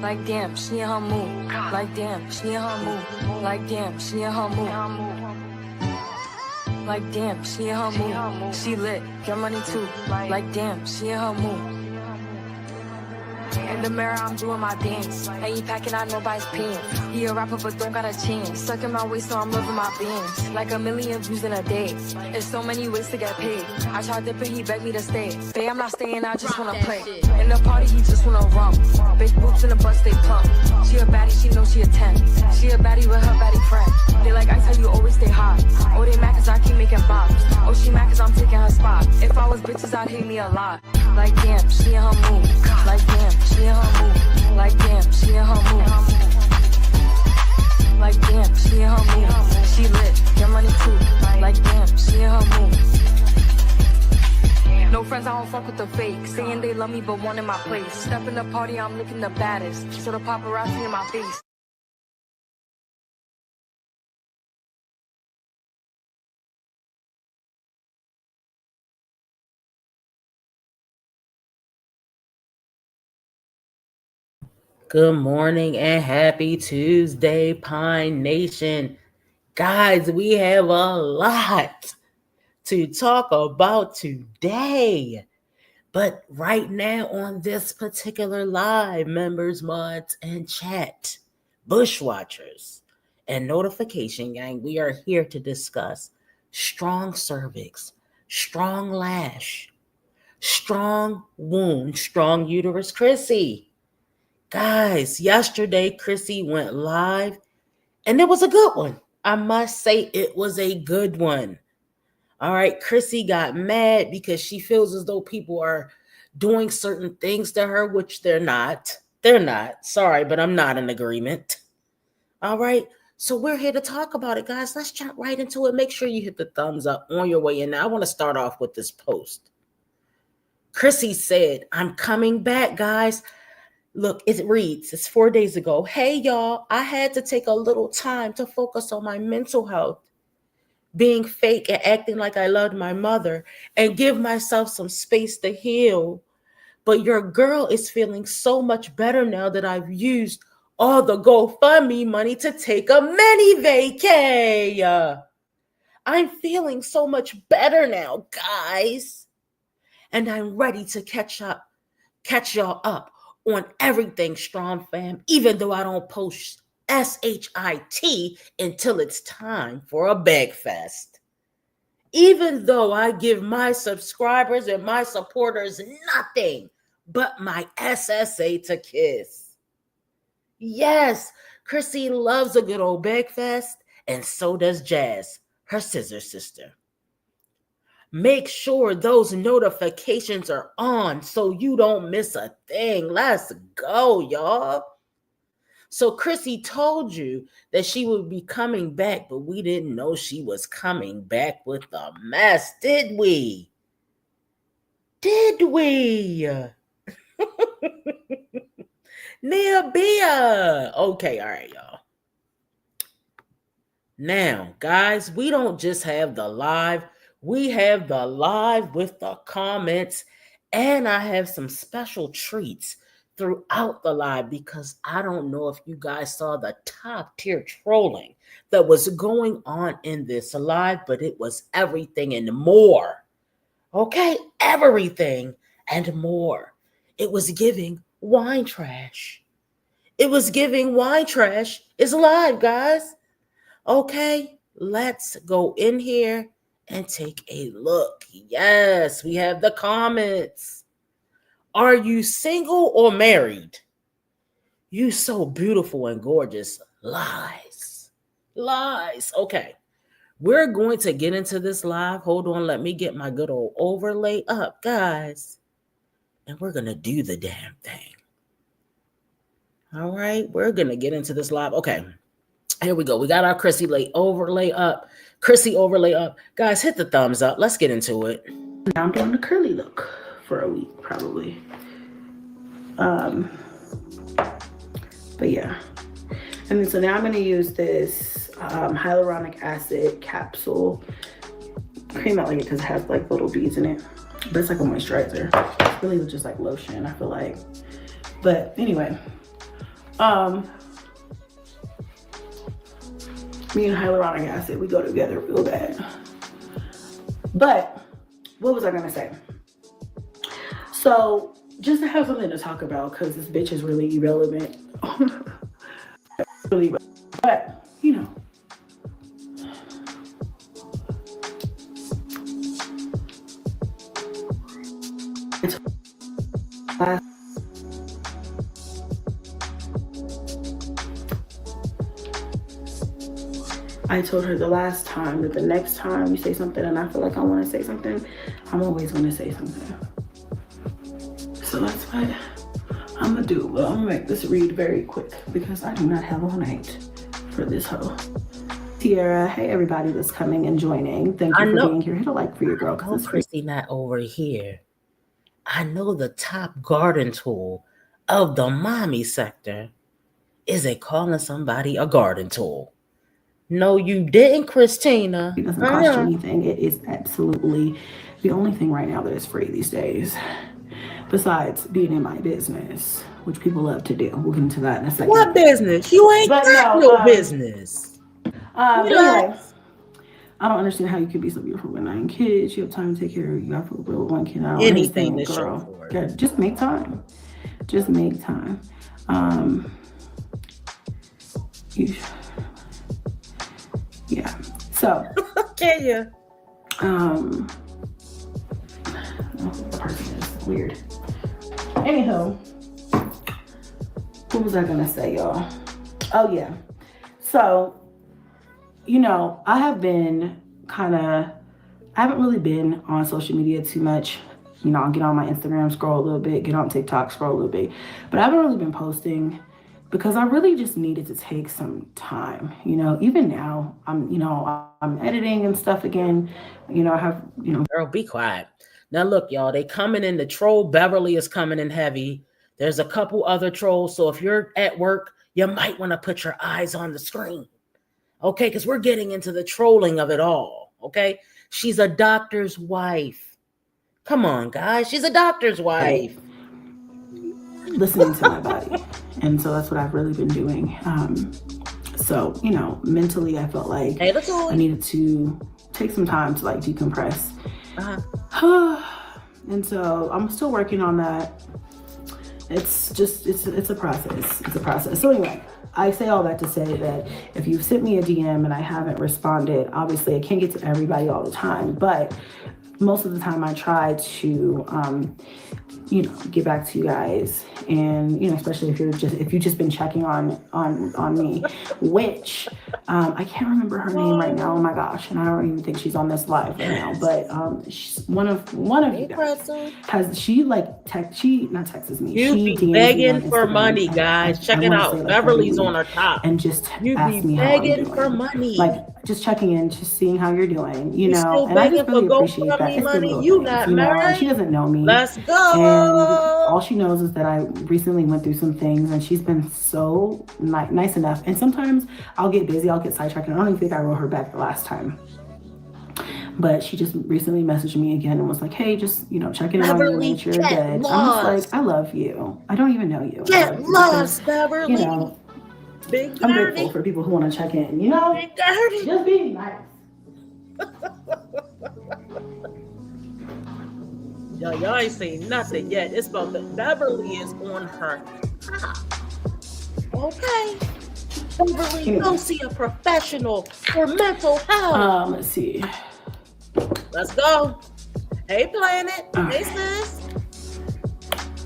Like damn, she in her mood. Like damn, she in her mood. Like damn, she in her mood. Like damn, she in her mood. She lit, get money too. Like damn, she in her mood. In the mirror, I'm doing my dance. Ain't packing out nobody's pants. He a rapper, but don't got a chance. Sucking my waist, so I'm living my bands. Like a million views in a day. There's so many ways to get paid. I tried dipping, he begged me to stay. Babe, I'm not staying, I just wanna play. In the party, he just wanna rum. Big boobs in the butt, stay plump. She a baddie, she knows she a 10. She a baddie with her baddie friend. They like, I tell you, always stay hot. Oh, they mad cause I keep making bops. Oh, she mad cause I'm taking her spot. If I was bitches, I'd hate me a lot. Like damn, she in her mood. Like damn, she in her mood. Like damn, she in her mood. Like damn, she in her mood. She lit, get money too. Like damn, she in her mood. No friends, I don't fuck with the fake. Saying they love me, but one in my place. Step in the party, I'm looking the baddest. So the paparazzi in my face. Good morning and happy Tuesday, Pine Nation. Guys, we have a lot to talk about today. But right now on this particular live, members, mods, and chat, bushwatchers, and notification gang, we are here to discuss strong cervix, strong lash, strong wound, strong uterus, Chrissy. Guys, yesterday Chrissy went live and it was a good one. I must say it was a good one. All right, Chrissy got mad because she feels as though people are doing certain things to her, which they're not. They're not. Sorry, but I'm not in agreement. All right, so we're here to talk about it, guys. Let's jump right into it. Make sure you hit the thumbs up on your way in. Now, I want to start off with this post. Chrissy said, I'm coming back, guys. Look, it reads, it's 4 days ago. Hey, y'all, I had to take a little time to focus on my mental health, being fake and acting like I loved my mother, and give myself some space to heal. But your girl is feeling so much better now that I've used all the GoFundMe money to take a mini vacay. I'm feeling so much better now, guys. And I'm ready to catch y'all up on everything, Strong Fam, even though I don't post SHIT until it's time for a bag fest. Even though I give my subscribers and my supporters nothing but my SSA to kiss. Yes, Chrissy loves a good old bag fest, and so does Jazz, her scissor sister. Make sure those notifications are on so you don't miss a thing. Let's go, y'all. So Chrissy told you that she would be coming back, but we didn't know she was coming back with a mess, did we? Did we? Nia Bia. Okay, all right, y'all. Now, guys, we don't just have the live. We have the live with the comments, and I have some special treats throughout the live because I don't know if you guys saw the top tier trolling that was going on in this live, but it was everything and more. Okay, everything and more. It was giving wine trash. It was giving wine trash. It's live, guys. Okay, let's go in here and take a look. Yes, we have the comments. Are you single or married? You so beautiful and gorgeous. Lies. Lies. Okay, we're going to get into this live. Hold on, let me get my good old overlay up, guys. And we're going to do the damn thing. All right, we're going to get into this live. Okay, here we go. We got our Chrissy overlay up. Chrissy overlay up. Guys, hit the thumbs up. Let's get into it. Now I'm doing the curly look for a week, probably. But yeah. And then so now I'm going to use this hyaluronic acid capsule. Cream out like it because it has like little beads in it. But it's like a moisturizer. It's really just like lotion, I feel like. But anyway, Me and hyaluronic acid, we go together real bad. But what was I gonna say? So just to have something to talk about, because this bitch is really irrelevant. Really, but you know. I told her the last time that the next time you say something and I feel like I want to say something, I'm always going to say something. So that's what I'm going to do. But I'm going to make this read very quick because I do not have all night for this hoe. Tiara, hey everybody that's coming and joining. Thank you for being here. Hit a like for your girl because it's free. Chrissy not over here. I know the top garden tool of the mommy sector isn't calling somebody a garden tool. No, you didn't, Christina. It doesn't cost you anything. It is absolutely the only thing right now that is free these days. Besides being in my business, which people love to do. We'll get into that in a second. What business? You ain't got no business. Anyway, I don't understand how you can be so beautiful with 9 kids. You have time to take care of you. Got with 1 kid. I don't Anything understand, to show girl. for it. Yeah, just make time. Just make time. Yeah. So. Can you? The person is weird. Anywho, what was I gonna say, y'all? Oh yeah. So, you know, I haven't really been on social media too much. You know, I'll get on my Instagram, scroll a little bit, get on TikTok, scroll a little bit. But I haven't really been posting because I really just needed to take some time. You know, even now, I'm editing and stuff again. You know, I have, Girl, be quiet. Now look, y'all, they coming in. The troll Beverly is coming in heavy. There's a couple other trolls. So if you're at work, you might want to put your eyes on the screen. Okay, because we're getting into the trolling of it all. Okay, she's a doctor's wife. Come on, guys, she's a doctor's wife. Listening to my body, and so that's what I've really been doing. So you know, mentally, I felt like I needed to take some time to like decompress. And so I'm still working on that. It's a process. It's a process. So anyway, I say all that to say that if you've sent me a DM and I haven't responded, obviously I can't get to everybody all the time, but most of the time I try to, get back to you guys. And, especially if you've just been checking on me, which, I can't remember her name right now. Oh my gosh. And I don't even think she's on this live right now, but, she's one of you guys not texts me. You be begging for money, guys. Check it out. Beverly's on her top. And just ask me how I'm doing. For money. Like just checking in, just seeing how you're doing, and I just really appreciate that. It's the little you things, not married? She doesn't know me. Let's go. And all she knows is that I recently went through some things, and she's been so nice enough. And sometimes I'll get busy, I'll get sidetracked, and I don't even think I wrote her back the last time. But she just recently messaged me again and was like, hey, just, checking in on you, make sure you're good. Lost. I'm just like, I love you. I don't even know you. Get lost, Beverly. I'm grateful for people who want to check in, just being nice. Y'all ain't seen nothing yet. It's about that Beverly is on her top. Okay. Beverly, go see a professional for mental health. Let's see. Let's go. Hey, Planet. Hey, sis.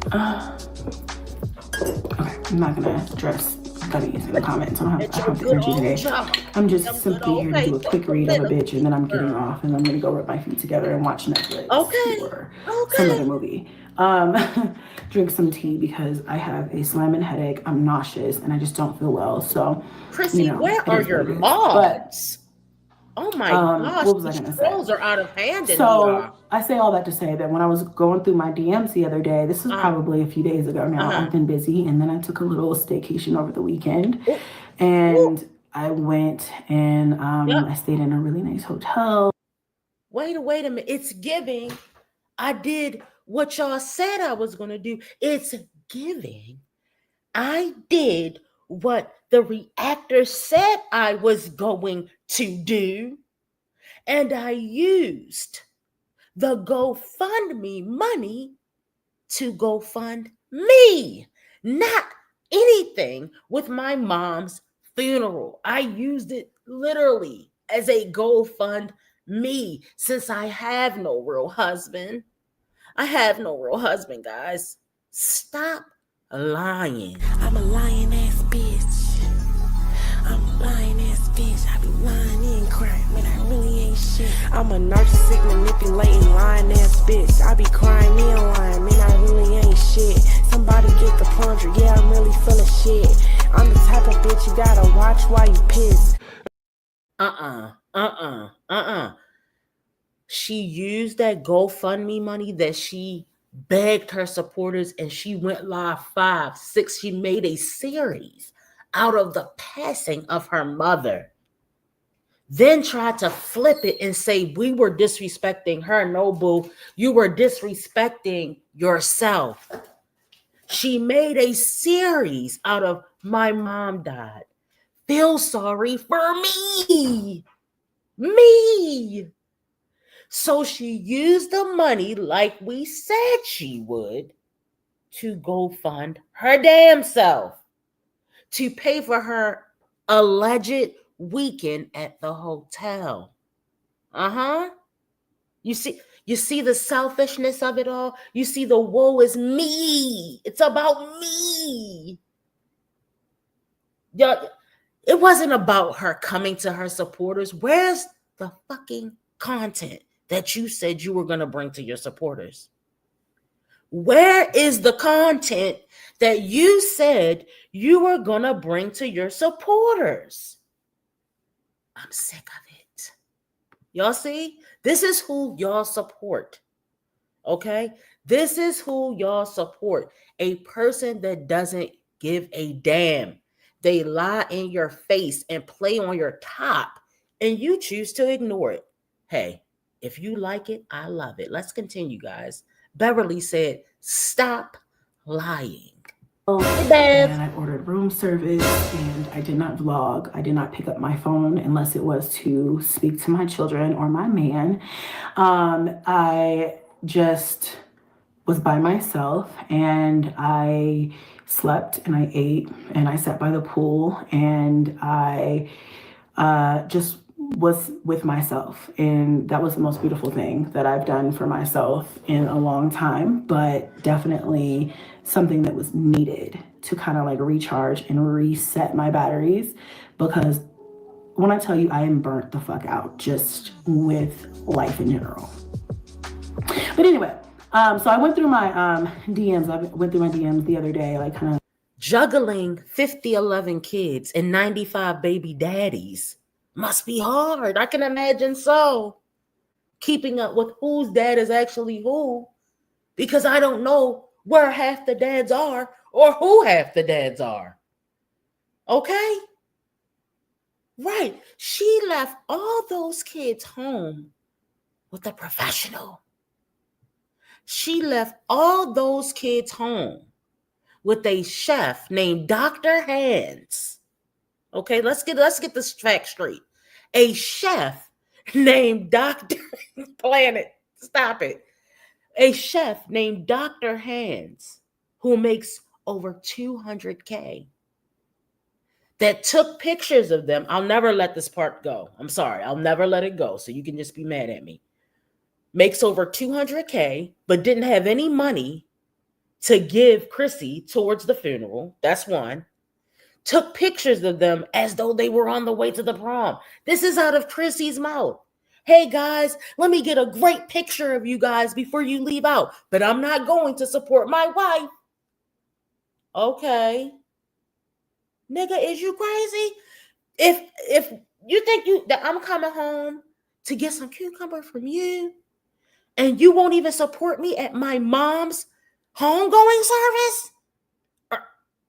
Okay, I'm not going to address buddies in the comments. I don't have the energy today. I'm just simply here to do a quick read of a bitch, and then I'm getting off, and I'm going to go rub my feet together and watch Netflix or some other movie. Drink some tea because I have a slamming headache. I'm nauseous, and I just don't feel well. So, Chrissy, where are your mods? Oh my gosh, what was I gonna trolls are out of hand. So I say all that to say that when I was going through my DMs the other day, this is probably a few days ago now, I've been busy, and then I took a little staycation over the weekend, and I went and I stayed in a really nice hotel. Wait a minute, it's giving. I did what y'all said I was gonna do. It's giving. I did what the reactor said I was going to do, and I used the GoFundMe money to GoFund me, not anything with my mom's funeral. I used it literally as a GoFund me since I have no real husband. I have no real husband, guys. Stop lying. I'm a lying ass bitch. I'm a lying ass bitch. I be lying and crying, man. I really ain't shit. I'm a narcissistic, manipulating, lying ass bitch. I be crying and lying, man. I really ain't shit. Somebody get the plunger, yeah, I'm really full of shit. I'm the type of bitch you gotta watch while you piss. She used that GoFundMe money that she begged her supporters, and she went live 5, 6. She made a series out of the passing of her mother. Then tried to flip it and say, we were disrespecting her. No, boo, you were disrespecting yourself. She made a series out of my mom died. Feel sorry for me. Me. So she used the money like we said she would to go fund her damn self, to pay for her alleged weekend at the hotel. You see the selfishness of it all? You see the woe is me. It's about me. It wasn't about her coming to her supporters. Where's the fucking content that you said you were going to bring to your supporters? Where is the content that you said you were going to bring to your supporters? I'm sick of it. Y'all see? This is who y'all support. Okay? This is who y'all support. A person that doesn't give a damn. They lie in your face and play on your top, and you choose to ignore it. Hey, if you like it, I love it. Let's continue, guys. Beverly said, stop lying. And I ordered room service, and I did not vlog. I did not pick up my phone unless it was to speak to my children or my man. I just was by myself, and I slept and I ate and I sat by the pool, and I just was with myself. And that was the most beautiful thing that I've done for myself in a long time, but definitely something that was needed to kind of like recharge and reset my batteries, because when I tell you I am burnt the fuck out just with life in general. But anyway, so I went through my DMs. I went through my DMs the other day, like kind of juggling 11 kids and 95 baby daddies must be hard. I can imagine so. Keeping up with whose dad is actually who, because I don't know where half the dads are or who half the dads are. Okay? Right. She left all those kids home with a professional. She left all those kids home with a chef named Dr. Hands. Okay, let's get this fact straight. A chef named Dr. Planet. Stop it. A chef named Dr. Hands, who makes over $200K, that took pictures of them. I'll never let this part go. I'm sorry. I'll never let it go. So you can just be mad at me. Makes over $200K, but didn't have any money to give Chrissy towards the funeral. That's one. Took pictures of them as though they were on the way to the prom. This is out of Chrissy's mouth. Hey guys, let me get a great picture of you guys before you leave out, but I'm not going to support my wife. Okay. Nigga, is you crazy? If you think that I'm coming home to get some cucumber from you, and you won't even support me at my mom's homegoing service?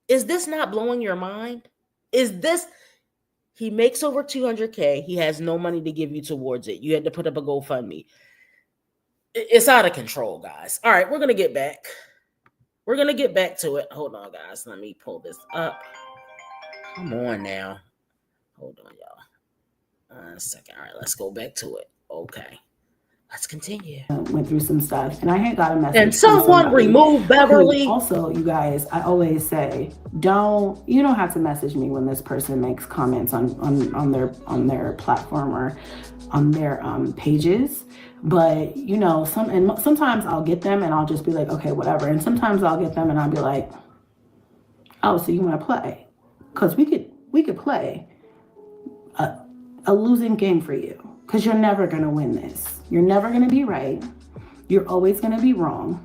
Is this not blowing your mind? Is this, he makes over $200K. He has no money to give you towards it. You had to put up a GoFundMe. It's out of control, guys. All right, we're going to get back. We're going to get back to it. Hold on, guys. Let me pull this up. Come on now. Hold on, y'all. 1 second. All right, let's go back to it. Okay. Let's continue. Went through some stuff, and I had got a message. Can someone remove Beverly? Also, you guys, I always say, you don't have to message me when this person makes comments on their platform or on their pages. But sometimes I'll get them and I'll just be like, okay, whatever. And sometimes I'll get them and I'll be like, oh, so you want to play? Because we could play a losing game for you. Because you're never going to win this. You're never going to be right. You're always going to be wrong.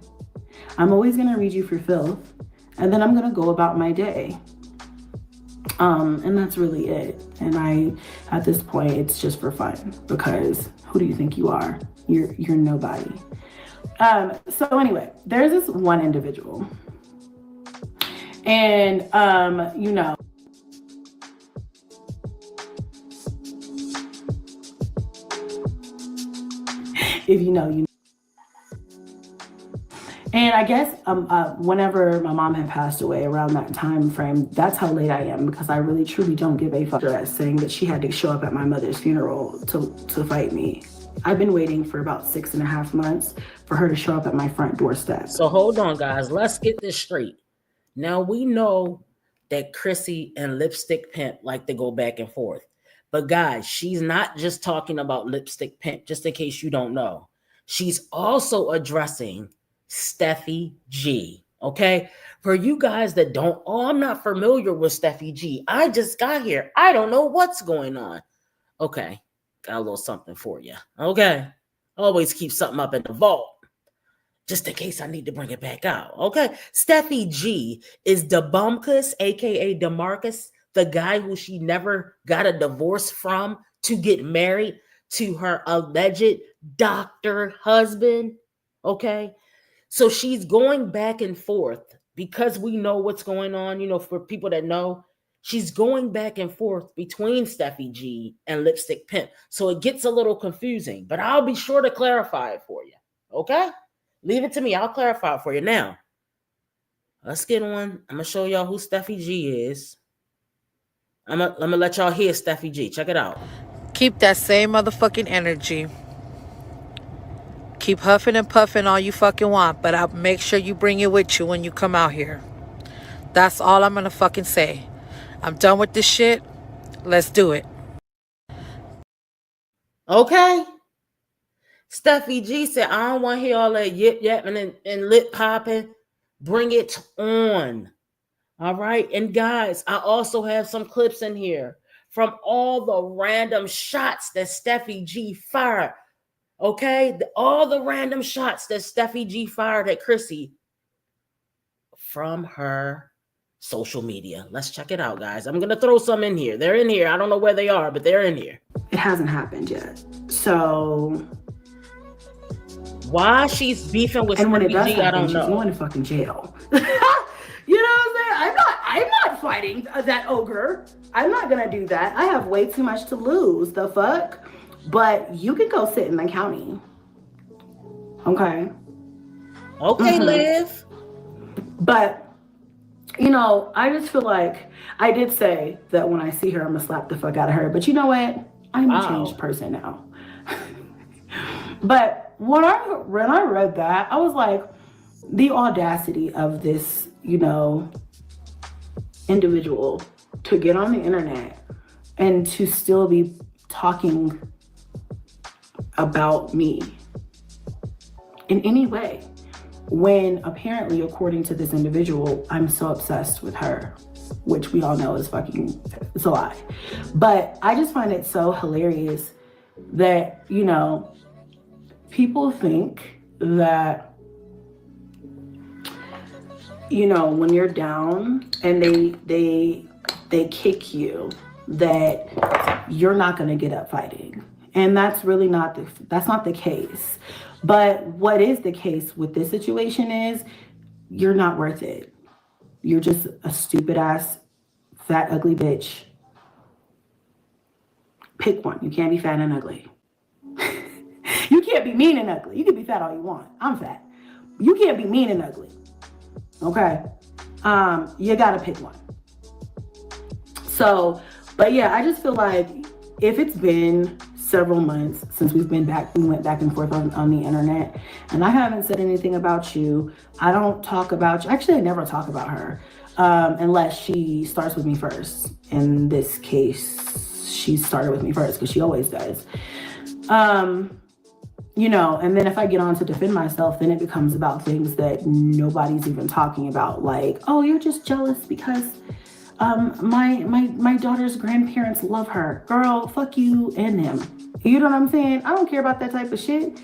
I'm always going to read you for filth. And then I'm going to go about my day. And that's really it. And at this point, it's just for fun. Because who do you think you are? You're nobody. So anyway, there's this one individual. And, if you know, you know. And I guess whenever my mom had passed away around that time frame, that's how late I am, because I really truly don't give a fuck saying that she had to show up at my mother's funeral to fight me. I've been waiting for about 6.5 months for her to show up at my front doorstep. So hold on, guys. Let's get this straight. Now we know that Chrissy and Lipstick Pimp like to go back and forth. But guys, she's not just talking about Lipstick Pimp, just in case you don't know. She's also addressing Stephy G, okay? For you guys that don't, I'm not familiar with Stephy G. I just got here. I don't know what's going on. Okay, got a little something for you, okay? Always keep something up in the vault, just in case I need to bring it back out, okay? Stephy G is DeBumkus, a.k.a. DeMarcus, the guy who she never got a divorce from to get married to her alleged doctor husband, okay? So she's going back and forth because we know what's going on, for people that know, she's going back and forth between Stephy G and Lipstick Pimp. So it gets a little confusing, but I'll be sure to clarify it for you, okay? Leave it to me. I'll clarify it for you. Now, let's get on. I'm going to show y'all who Stephy G is. Let me let y'all hear Stephy G. Check it out. Keep that same motherfucking energy. Keep huffing and puffing all you fucking want, but I'll make sure you bring it with you when you come out here. That's all I'm gonna fucking say. I'm done with this shit. Let's do it. Okay. Steffi G said, I don't want to hear all that yip yapping and lip popping. Bring it on. All right. And guys, I also have some clips in here from all the random shots that Steffi G fired. Okay. All the random shots that Steffi G fired at Chrissy from her social media. Let's check it out, guys. I'm going to throw some in here. They're in here. I don't know where they are, but they're in here. It hasn't happened yet. So why she's beefing with Steffi G, I don't know. She's going to fucking jail. You know what I'm saying? I'm not fighting that ogre. I'm not gonna do that. I have way too much to lose. The fuck? But you can go sit in the county. Okay. Okay, Liv. But I just feel like I did say that when I see her, I'm gonna slap the fuck out of her. But you know what? I'm a changed person now. But when I read that, I was like, the audacity of this, individual to get on the internet and to still be talking about me in any way, when apparently, according to this individual, I'm so obsessed with her, which we all know is it's a lie. But I just find it so hilarious that, people think that, when you're down and they kick you, that you're not going to get up fighting. And that's really not the case. But what is the case with this situation is you're not worth it. You're just a stupid ass, fat, ugly bitch. Pick one. You can't be fat and ugly. You can't be mean and ugly. You can be fat all you want. I'm fat. You can't be mean and ugly. Okay? You gotta pick one. So, but yeah, I just feel like if it's been several months since we went back and forth on the internet, and I haven't said anything about you, I don't talk about you. Actually, I never talk about her unless she starts with me first. In this case, she started with me first because she always does. You know, and then if I get on to defend myself, then it becomes about things that nobody's even talking about. Like, oh, you're just jealous because my daughter's grandparents love her. Girl, fuck you and them. You know what I'm saying? I don't care about that type of shit.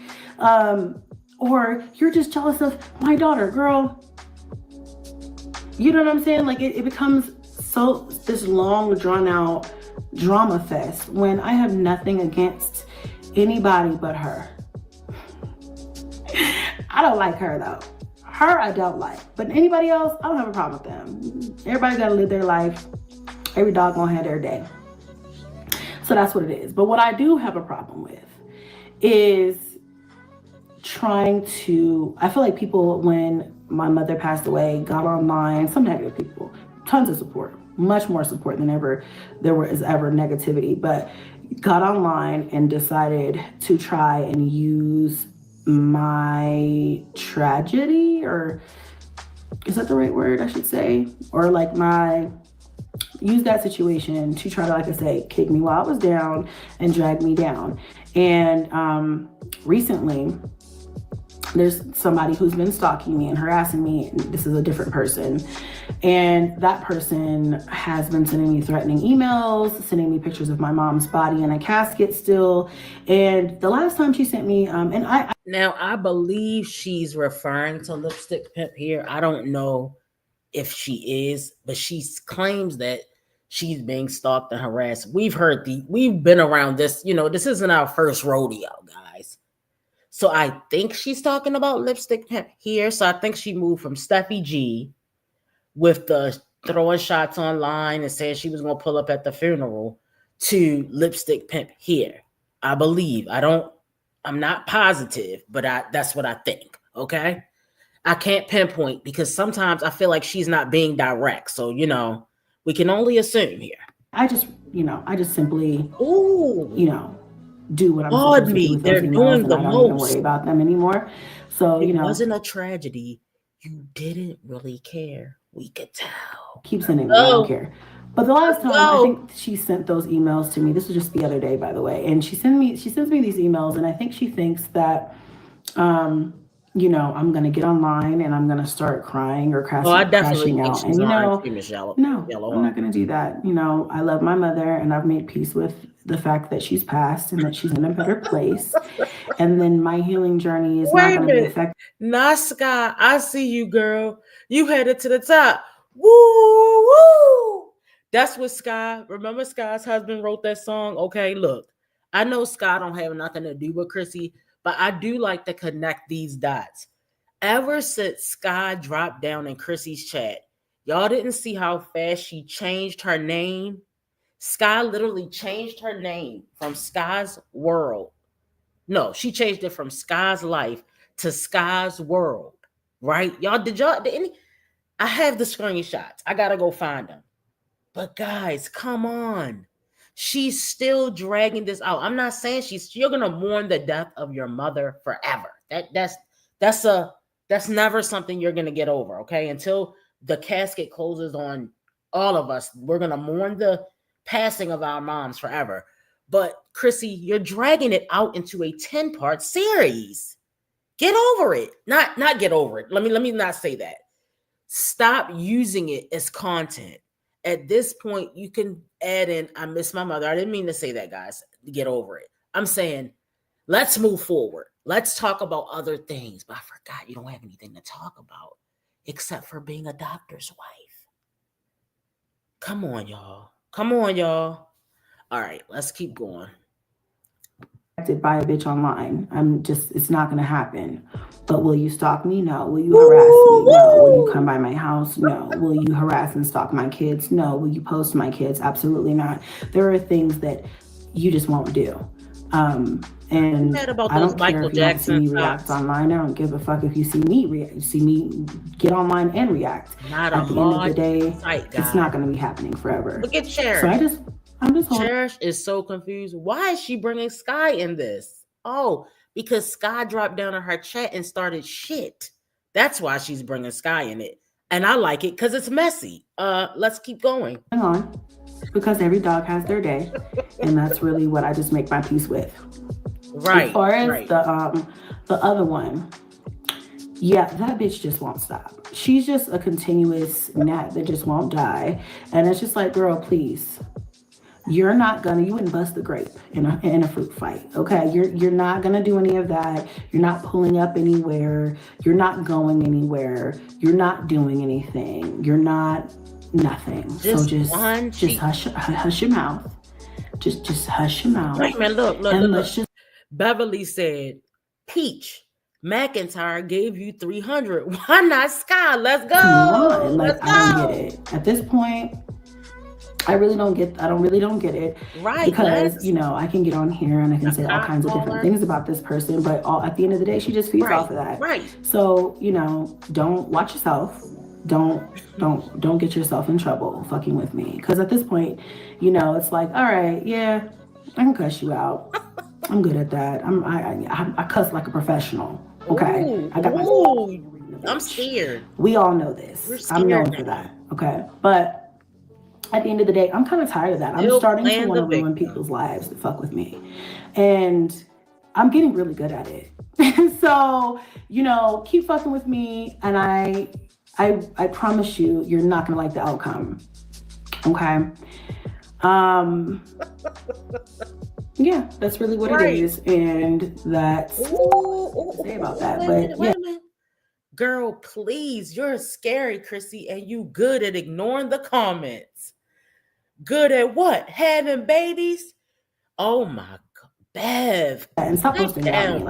Or you're just jealous of my daughter. Girl, you know what I'm saying? Like it becomes so this long drawn out drama fest when I have nothing against anybody but her. I don't like her though. Her I don't like, but anybody else, I don't have a problem with them. Everybody gotta live their life. Every dog gonna have their day. So that's what it is. But what I do have a problem with is trying to, I feel like people, when my mother passed away, got online, some negative people, tons of support, much more support than ever there was ever negativity, but got online and decided to try and use my tragedy, or is that the right word I should say? Or like use that situation to try to, like I say, kick me while I was down and drag me down. And recently, there's somebody who's been stalking me and harassing me. This is a different person. And that person has been sending me threatening emails, sending me pictures of my mom's body in a casket still. And the last time she sent me, Now, I believe she's referring to Lipstick Pimp here. I don't know if she is, but she claims that she's being stalked and harassed. We've been around this, you know, this isn't our first rodeo, guys. So I think she's talking about Lipstick Pimp here. So I think she moved from Stephy G with the throwing shots online and saying she was going to pull up at the funeral to Lipstick Pimp here. I believe. I'm not positive, but that's what I think. Okay. I can't pinpoint because sometimes I feel like she's not being direct. So, you know, we can only assume here. I just simply, Ooh, you know, do what I'm supposed to do with they're those emails, doing and the I don't most. even worry about them anymore. So, it you know, wasn't a tragedy. You didn't really care. We could tell. Keep sending them. I don't care. But the last time, I think she sent those emails to me. This was just the other day, by the way. And she sends me these emails, and I think she thinks that, you know, I'm gonna get online and I'm gonna start crying or crashing out. And you know, no, I'm not gonna do that. You know, I love my mother, and I've made peace with the fact that she's passed and that she's in a better place. And then my healing journey is not gonna be affected. Nasca, I see you, girl. You headed to the top. Woo, woo. That's what Sky, remember Sky's husband wrote that song? Okay, look, I know Sky don't have nothing to do with Chrissy, but I do like to connect these dots. Ever since Sky dropped down in Chrissy's chat, y'all didn't see how fast she changed her name? Sky literally changed her name from Sky's World. No, she changed it from Sky's Life to Sky's World, right? Did any? I have the screenshots. I gotta go find them. But guys, come on. She's still dragging this out. I'm not saying you're gonna mourn the death of your mother forever. That's never something you're gonna get over, okay? Until the casket closes on all of us, we're gonna mourn the passing of our moms forever. But Chrissy, you're dragging it out into a 10-part series. Get over it. Not get over it. Let me not say that. Stop using it as content. At this point, you can add in, I miss my mother. I didn't mean to say that, guys. Get over it. I'm saying, let's move forward. Let's talk about other things. But I forgot you don't have anything to talk about except for being a doctor's wife. Come on, y'all. All right, let's keep going. By a bitch online. It's not going to happen. But will you stalk me? No. Will you harass me? No. Will you come by my house? No. Will you harass and stalk my kids? No. Will you post my kids? Absolutely not. There are things that you just won't do. And Mad about I those don't care Michael if you want to see Jackson me react socks. online. I don't give a fuck if you see me get online and react. Not a At the end of the hard day, sight, it's guys. not going to be happening forever. Look at So Cherish. I'm just holding. Cherish is so confused. Why is she bringing Sky in this? Oh, because Sky dropped down in her chat and started shit. That's why she's bringing Sky in it. And I like it because it's messy. Let's keep going. On, because every dog has their day, and that's really what I just make my peace with. Right. As far as right. the other one, yeah, that bitch just won't stop. She's just a continuous gnat that just won't die, and it's just like, girl, please. You wouldn't bust the grape in a fruit fight, okay? You're not gonna do any of that. You're not pulling up anywhere. You're not going anywhere. You're not doing anything. You're not nothing. Just so just hush your mouth. Just hush your mouth. Wait a minute, look. Let's just. Beverly said, Peach, McIntyre gave you 300. Why not Sky? Let's go. Come on, Let's go. I don't get it. At this point, I really don't get it. Right. Because, I can get on here and I can say all kinds of different things about this person, but at the end of the day, she just feeds off of that. Right. So, don't watch yourself. Don't get yourself in trouble fucking with me. Because at this point, it's like, all right, yeah, I can cuss you out. I'm good at that. I cuss like a professional. Okay. Ooh, I got my. I'm scared. We all know this. I'm known for that. Okay. But at the end of the day, I'm kind of tired of that. I'm starting to want to ruin people's lives to fuck with me. And I'm getting really good at it. So, keep fucking with me. And I promise you, you're not going to like the outcome. Okay. Yeah, that's really what it is. And that's what I say about that. But yeah. Girl, please, you're scary, Chrissy, and you good at ignoring the comments. Good at what? Having babies? Oh my God, Bev. And stop posting about me.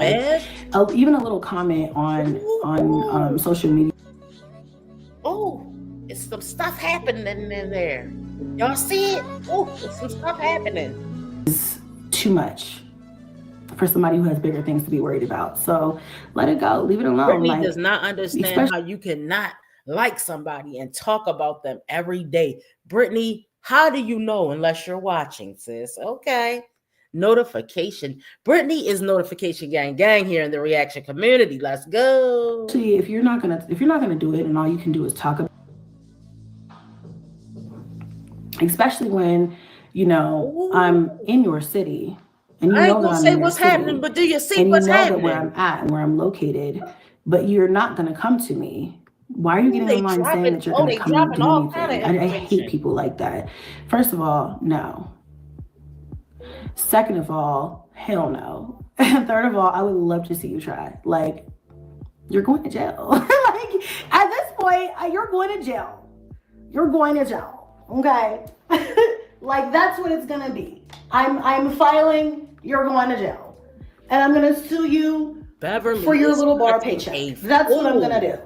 Like, even a little comment on social media. Oh, it's some stuff happening in there. Y'all see it? Oh, there's some stuff happening. It's too much for somebody who has bigger things to be worried about. So let it go. Leave it alone. Brittany does not understand how you cannot like somebody and talk about them every day. Brittany, how do you know unless you're watching, sis? Okay. Notification. Brittany is notification gang here in the reaction community. Let's go. See, if you're not gonna do it and all you can do is talk about, especially when I'm in your city. And I ain't gonna say what's happening, but do you see what's happening? And where I'm at and where I'm located, but you're not gonna come to me. Why are you getting online saying that you're gonna come and do anything? I hate people like that. First of all, no. Second of all, hell no. And third of all, I would love to see you try. Like, you're going to jail. Like, at this point, you're going to jail. You're going to jail. Okay? Like, that's what it's gonna be. I'm filing, you're going to jail. And I'm gonna sue you for your little bar paycheck. That's what I'm gonna do.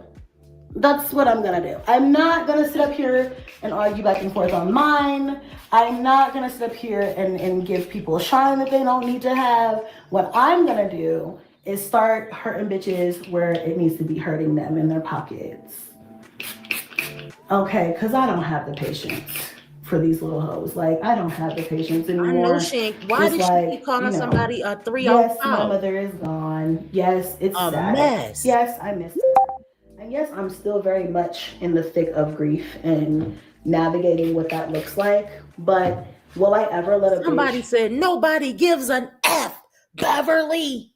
That's what I'm gonna do. I'm not gonna sit up here and argue back and forth on mine. I'm not gonna sit up here and give people a shine that they don't need to have. What I'm gonna do is start hurting bitches where it needs to be hurting them in their pockets. Okay, because I don't have the patience for these little hoes. Like, I don't have the patience anymore. I know she ain't. Why did she keep calling somebody a 305? Yes, my mother is gone. Yes, it's a sad. Mess. Yes, I miss her. And yes, I'm still very much in the thick of grief and navigating what that looks like. But will I ever let somebody said nobody gives an F, Beverly,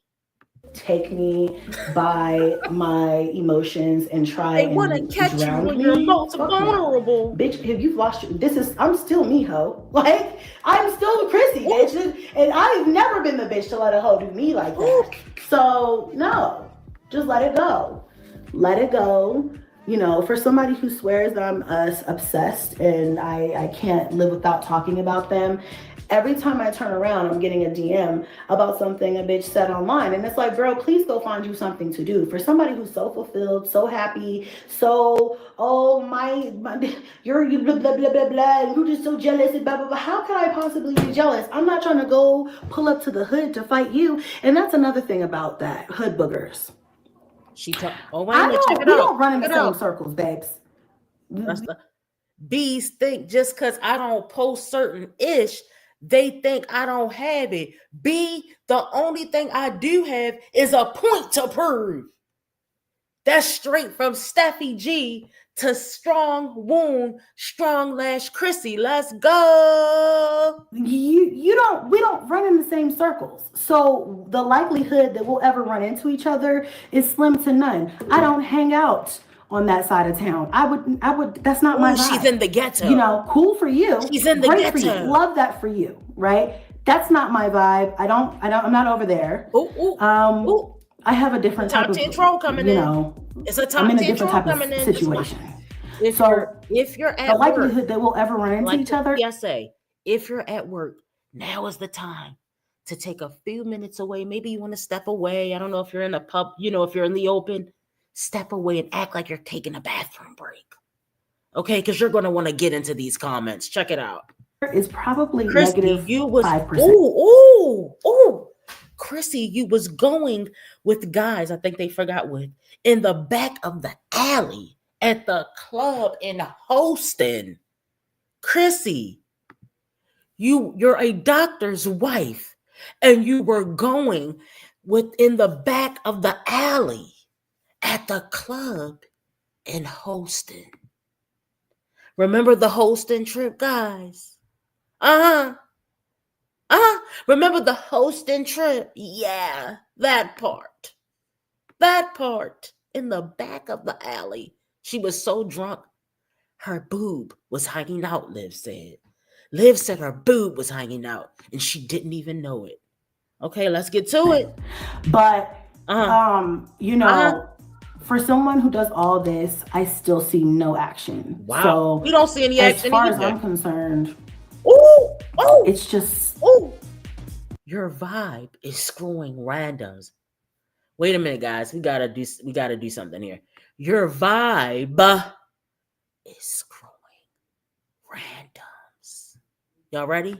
take me by my emotions and try they want to catch you when you're most vulnerable? Bitch, if you've lost I'm still me, ho. Like, I'm still Chrissy, bitch. And I've never been the bitch to let a hoe do me like that. So no, just let it go. Let it go. For somebody who swears that I'm obsessed and I can't live without talking about them, every time I turn around, I'm getting a DM about something a bitch said online. And it's like, girl, please go find you something to do. For somebody who's so fulfilled, so happy, so, oh, you're blah, blah, blah, blah, blah, and you're just so jealous, and blah, blah, blah. How could I possibly be jealous? I'm not trying to go pull up to the hood to fight you. And that's another thing about that, hood boogers. We don't run in the same circles, babes. Bees think just because I don't post certain ish, they think I don't have it. B, the only thing I do have is a point to prove. That's straight from Stephy G to Strong Wound, Strong Lash Chrissy. Let's go. We don't run in the same circles. So the likelihood that we'll ever run into each other is slim to none. I don't hang out on that side of town. I would, that's not my vibe. She's in the ghetto. You know, cool for you. She's in the Great ghetto. For you. Love that for you, right? That's not my vibe. I'm not over there. Ooh. I have a different type of troll coming in. It's a top 10 troll coming in. Situation. If you're at the likelihood that we'll ever run into each other. If you're at work, now is the time to take a few minutes away. Maybe you want to step away. I don't know if you're in a pub, if you're in the open, step away and act like you're taking a bathroom break. Okay, because you're going to want to get into these comments. Check it out. It's probably Chrissy, negative 5%. Ooh. Chrissy, you was going with guys, I think they forgot with, in the back of the alley at the club in Houston. Chrissy, you're a doctor's wife, and you were going within the back of the alley at the club in Houston. Remember the Houston trip, guys? Remember the Houston trip? Yeah, that part. In the back of the alley. She was so drunk, her boob was hanging out, Liv said. Liv said her boob was hanging out, and she didn't even know it. Okay, let's get to it. But, for someone who does all this, I still see no action. Wow. So you don't see any action either. As far as I'm concerned, it's just... Your vibe is screwing randoms. Wait a minute, guys. We gotta do something here. Your vibe is screwing randoms. Y'all ready?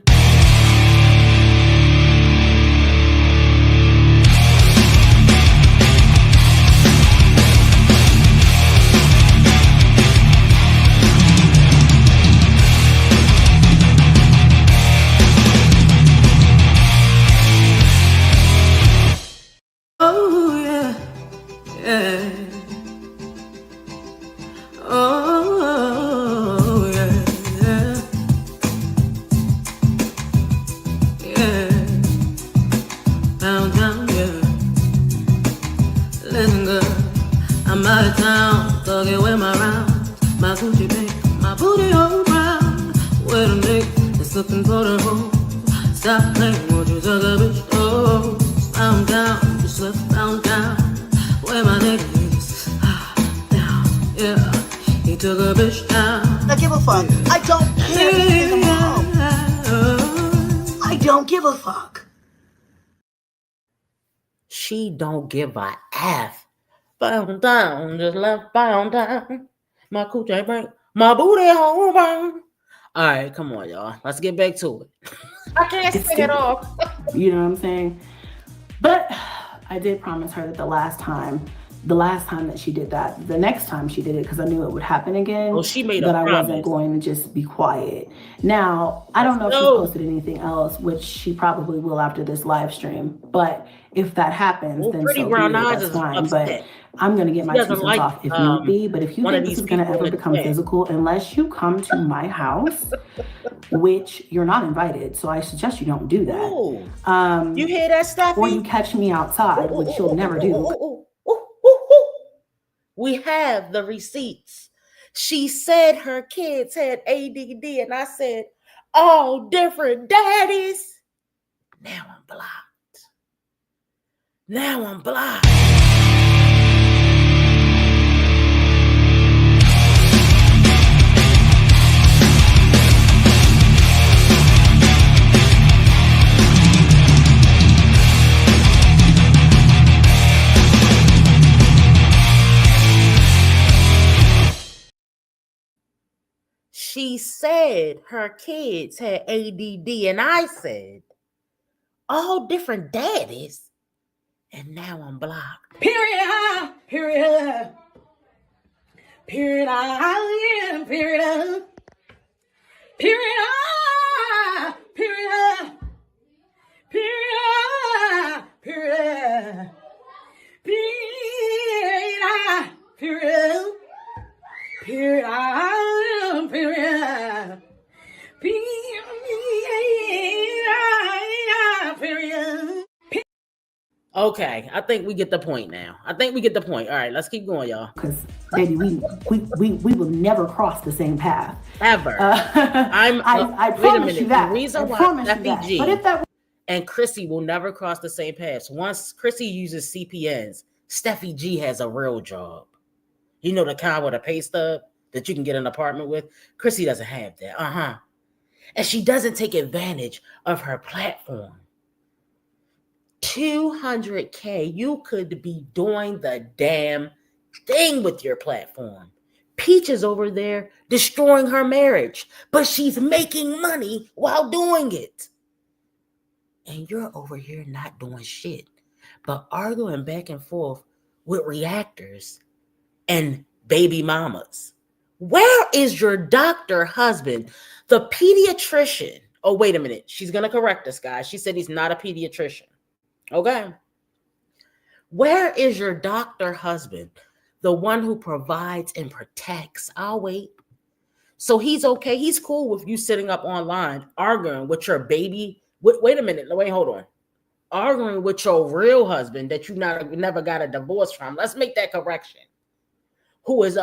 Looking for the hole. Stop playing, won't you suck a bitch? Oh, I'm down, just left found down. Where my nigga is, down, yeah. He took a bitch down. I give a fuck. I don't care if you think I'm wrong. I don't give a fuck. She don't give a F. Bound down, just left bound down. My coochie break, my booty hole burn. All right, come on, y'all. Let's get back to it. I can't sing it off. You know what I'm saying? But I did promise her that the last time that she did that, the next time she did it, because I knew it would happen again, she made that a I promise. wasn't going to just be quiet. Now, I don't know if she posted anything else, which she probably will after this live stream. But if that happens, then Pretty so Brown be it. Eyes That's is fine. upset. But I'm going to get my 2 cents off if need be. But if you think this is going to ever become physical, unless you come to my house, which you're not invited, so I suggest you don't do that. You hear that, Steffi? Or you catch me outside, which you'll never do. We have the receipts. She said her kids had ADD, and I said, all different daddies. Now I'm blocked. she said her kids had ADD, and I said, all different daddies, and now I'm blocked. Period. Period. Period. Period. Period. Period. Period. Period. Period. Period. Period. Period. Period. Period. Okay, I think we get the point now. All right, let's keep going, y'all. Because, baby, we will never cross the same path. Ever. I promise you that. The reason why Stephy G and Chrissy will never cross the same path. Once Chrissy uses CPNs, Stephy G has a real job. You know, the kind with a pay stub that you can get an apartment with? Chrissy doesn't have that. And she doesn't take advantage of her platform. 200K, you could be doing the damn thing with your platform. Peach is over there destroying her marriage, but she's making money while doing it. And you're over here not doing shit, but arguing back and forth with reactors and baby mamas. Where is your doctor husband, the pediatrician? Oh, wait a minute. She's going to correct us, guys. She said he's not a pediatrician. Okay. Where is your doctor husband, the one who provides and protects? I'll wait. So he's okay. He's cool with you sitting up online arguing with your baby. Wait a minute. Wait, hold on. Arguing with your real husband that you never got a divorce from. Let's make that correction. Who is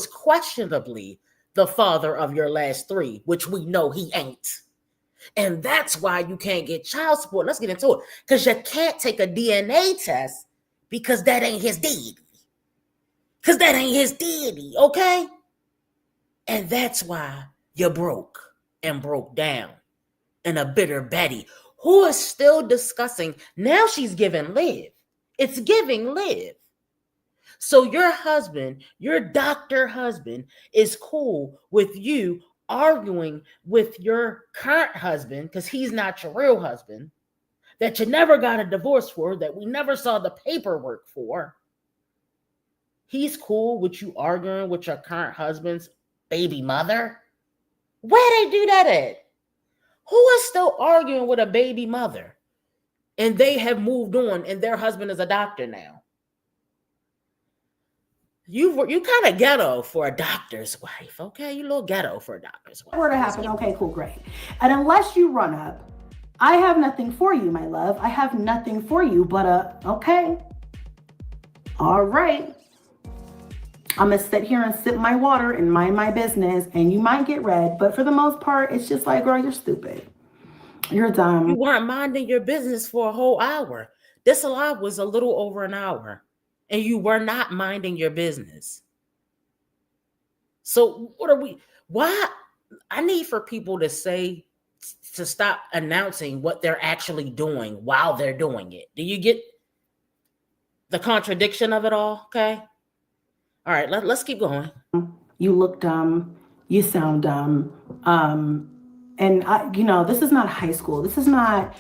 questionably the father of your last three, which we know he ain't. And that's why you can't get child support. Let's get into it. Because you can't take a DNA test because that ain't his daddy. Okay? And that's why you're broke and broke down. And a bitter Betty who is still discussing. Now she's giving live. It's giving live. So your husband, your doctor husband, is cool with you arguing with your current husband because he's not your real husband, that you never got a divorce for, that we never saw the paperwork for. He's cool with you arguing with your current husband's baby mother. Where they do that at? Who is still arguing with a baby mother and they have moved on and their husband is a doctor now? You kind of ghetto for a doctor's wife, okay? You a little ghetto for a doctor's wife. Were to happen, okay, cool, great. And unless you run up, I have nothing for you, my love. I have nothing for you, but okay. All right. I'm gonna sit here and sip my water and mind my business, and you might get red, but for the most part, it's just like, girl, you're stupid. You're dumb. You weren't minding your business for a whole hour. This live was a little over an hour. And you were not minding your business. So why? I need for people to stop announcing what they're actually doing while they're doing it. Do you get the contradiction of it all? Okay. All right, let's keep going. You look dumb. You sound dumb. And this is not high school. This is not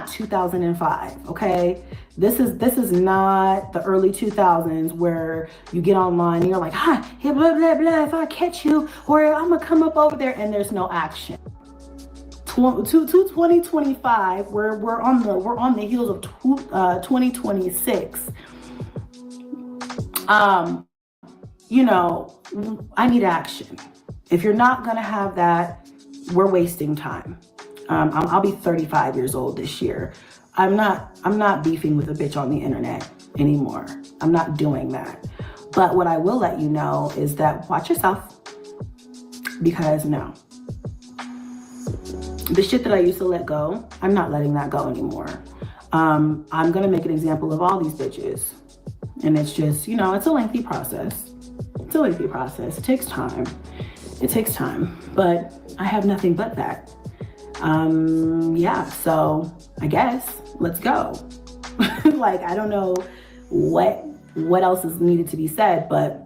2005. Okay. This is not the early 2000s where you get online and you're like, hi, hey, blah, blah, blah, if I catch you, or I'm gonna come up over there, and there's no action. To 2025, we're on the heels of 2026. I need action. If you're not gonna have that, we're wasting time. I'll be 35 years old this year. I'm not beefing with a bitch on the internet anymore. I'm not doing that. But what I will let you know is that watch yourself, because no. The shit that I used to let go, I'm not letting that go anymore. I'm gonna make an example of all these bitches. And it's just, it's a lengthy process. It takes time. But I have nothing but that. So I guess let's go. Like, I don't know what else is needed to be said, but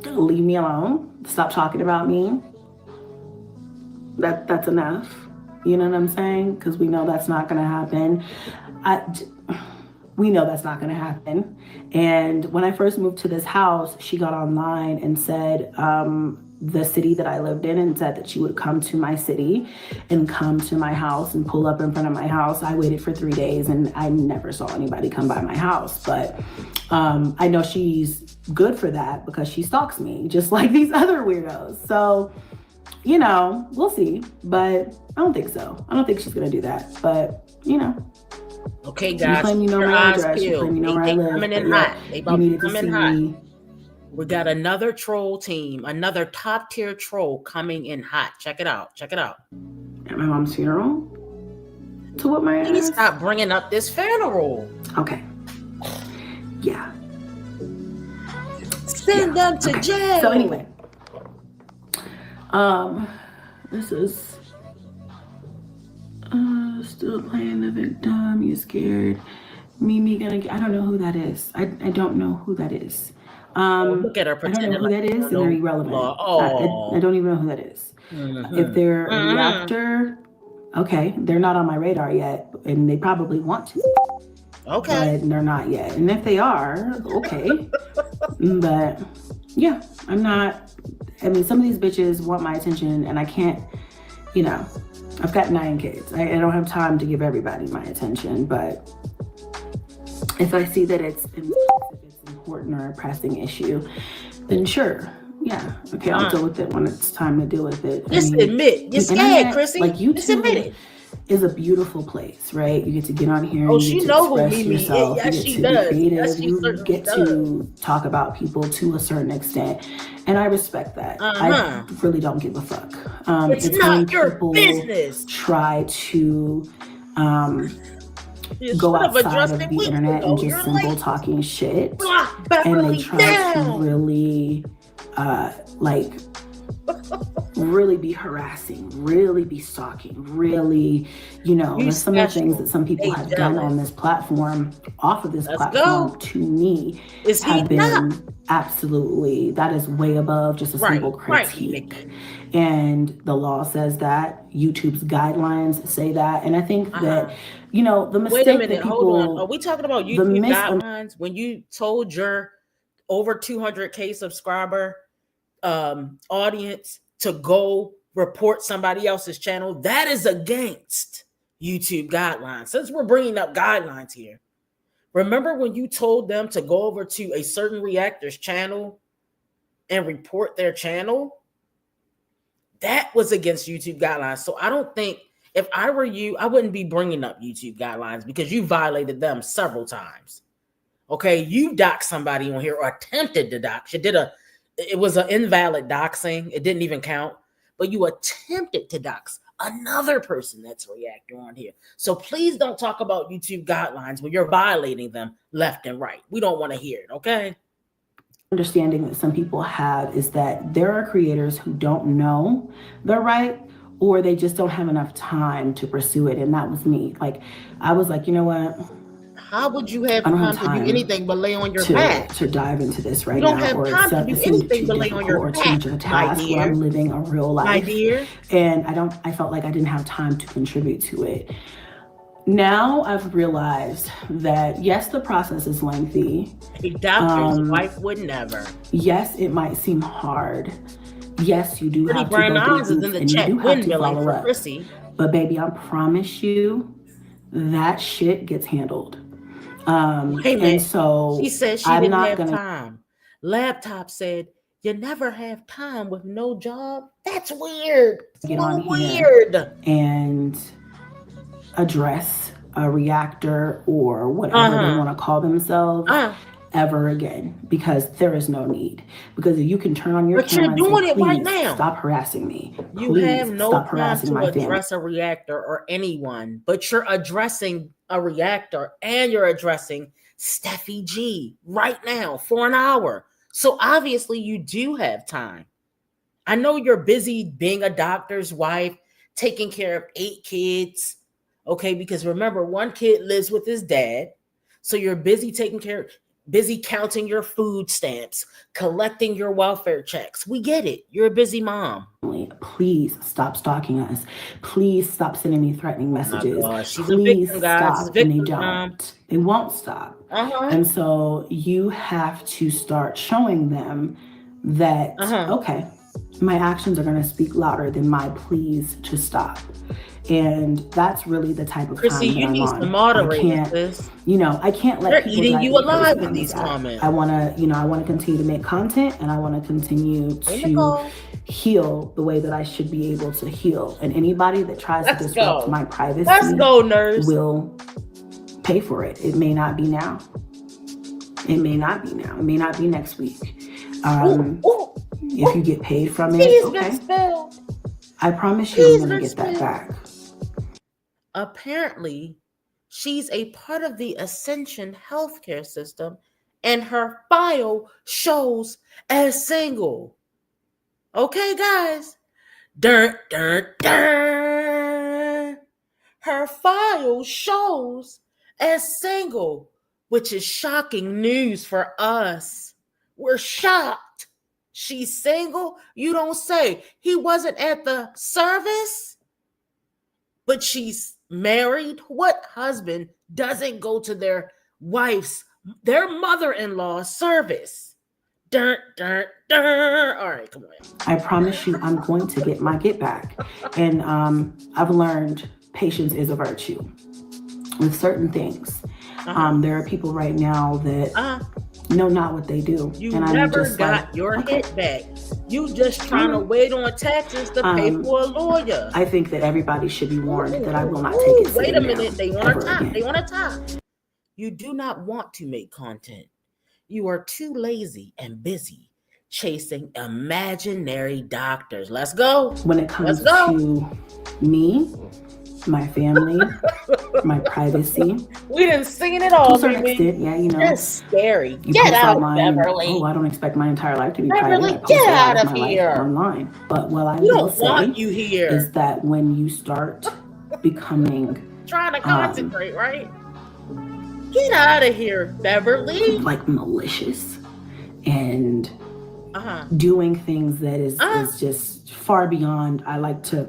leave me alone. Stop talking about me. That's enough. You know what I'm saying? Because we know that's not going to happen. We know that's not going to happen. And when I first moved to this house, she got online and said the city that I lived in, and said that she would come to my city and come to my house and pull up in front of my house. I waited for 3 days and I never saw anybody come by my house. But I know she's good for that because she stalks me just like these other weirdos. So, you know, we'll see. But I don't think so. I don't think she's going to do that. But, you know. Okay, guys. You claim you know my address. You claim you know where I live. Coming in hot. They about to come in hot. Me. We got another troll team, another top tier troll coming in hot. Check it out. Check it out. At my mom's funeral? To what my ass? Please stop bringing up this funeral. Okay. Yeah. Send them to jail. So anyway, this is still playing the victim. You scared? Mimi gonna? I don't know who that is. I don't know who that is. Look at her. I don't know who that is, and they're irrelevant. Oh. I don't even know who that is. Mm-hmm. If they're a reactor, okay, they're not on my radar yet, and they probably want to. Okay. But they're not yet. And if they are, okay. But yeah, I'm not. I mean, some of these bitches want my attention, and I can't, you know, I've got 9 kids. I don't have time to give everybody my attention, but if I see that it's important or a pressing issue, then sure. Yeah. Okay, I'll deal with it when it's time to deal with it. Just admit. You're scared, Chrissy. Like YouTube just admit it. Is a beautiful place, right? You get to get on here. Oh, you she get to knows who express Mimi is. yourself. Yes, you get she to does. Be creative. Yes, she you get to talk about people to a certain extent, and I respect that. I really don't give a fuck. It's not your business. Try to go outside of the internet and just simple talking shit, and they try to really really be harassing, really be stalking, really, you know, some of the things that some people have done on this platform, off of this platform, to me, have been absolutely, that is way above just a simple critique. And the law says that, YouTube's guidelines say that, and I think that, you know, the mistake. Wait a minute, that people, hold on. Are we talking about YouTube guidelines? When you told your over 200K subscriber audience to go report somebody else's channel, that is against YouTube guidelines. Since we're bringing up guidelines here, remember when you told them to go over to a certain reactor's channel and report their channel? That was against YouTube guidelines. So I don't think, if I were you, I wouldn't be bringing up YouTube guidelines because you violated them several times. Okay, you doxed somebody on here or attempted to dox. It was an invalid doxing. It didn't even count, but you attempted to dox another person that's a reactor on here. So please don't talk about YouTube guidelines when you're violating them left and right. We don't want to hear it, okay? Understanding that some people have is that there are creators who don't know they're right, or they just don't have enough time to pursue it. And that was me. Like, I was like, you know what? How would you have time to do anything but lay on your back? To dive into this right now. You don't now, have time to do anything but lay on your back, too much of a task where I'm living a real life. My dear. And I felt like I didn't have time to contribute to it. Now I've realized that, yes, the process is lengthy. A doctor's wife would never. Yes, it might seem hard. Yes, you do have to go through and you do have to follow up. Chrissy. But baby, I promise you, that shit gets handled. And so she said she didn't have time. Laptop said, you never have time with no job. That's weird. Get on weird. And address a reactor or whatever they want to call themselves ever again, because there is no need. Because if you can turn on your camera, you're doing it right now. Stop harassing me. You have no time to address a reactor or anyone, but you're addressing a reactor and you're addressing Stephy G right now for an hour. So obviously you do have time. I know you're busy being a doctor's wife, taking care of 8 kids. Okay, because remember, 1 kid lives with his dad. So you're busy taking care of busy counting your food stamps, collecting your welfare checks. We get it. You're a busy mom. Please stop stalking us. Please stop sending me threatening messages. She's Please a victim, guys. stop. And they don't. Mom. They won't stop. And so you have to start showing them that, okay, my actions are going to speak louder than my pleas to stop. And that's really the type of Chrissy, time that you I'm need on. to moderate I can't, this. I can't let They're people eating you alive in on these comments. I want to continue to make content, and I want to continue to heal the way that I should be able to heal. And anybody that tries to disrupt my privacy will pay for it. It may not be now. It may not be now. It may not be next week. If you get paid from it, okay. I promise you I'm going to get that back. Apparently, she's a part of the Ascension healthcare system, and her file shows as single. Okay, guys. Her file shows as single, which is shocking news for us. We're shocked. She's single? You don't say. He wasn't at the service, but she's married. What husband doesn't go to their mother-in-law's service? All right, come on. I promise you I'm going to get my get back. And I've learned patience is a virtue with certain things. There are people right now that know not what they do. You never got your hit back. You just trying to wait on taxes to pay for a lawyer. I think that everybody should be warned that I will not take it. Wait a minute. They want to top. They want to top. You do not want to make content. You are too lazy and busy chasing imaginary doctors. Let's go. When it comes to me, my family, my privacy. We done seen it all. To a certain extent, yeah, That's scary. Get out, Beverly. I don't expect my entire life to be Beverly, private. Get out of here. Online. But what I will say is that when you start becoming trying to concentrate, right? Get out of here, Beverly. Like malicious and doing things that is just far beyond. I like to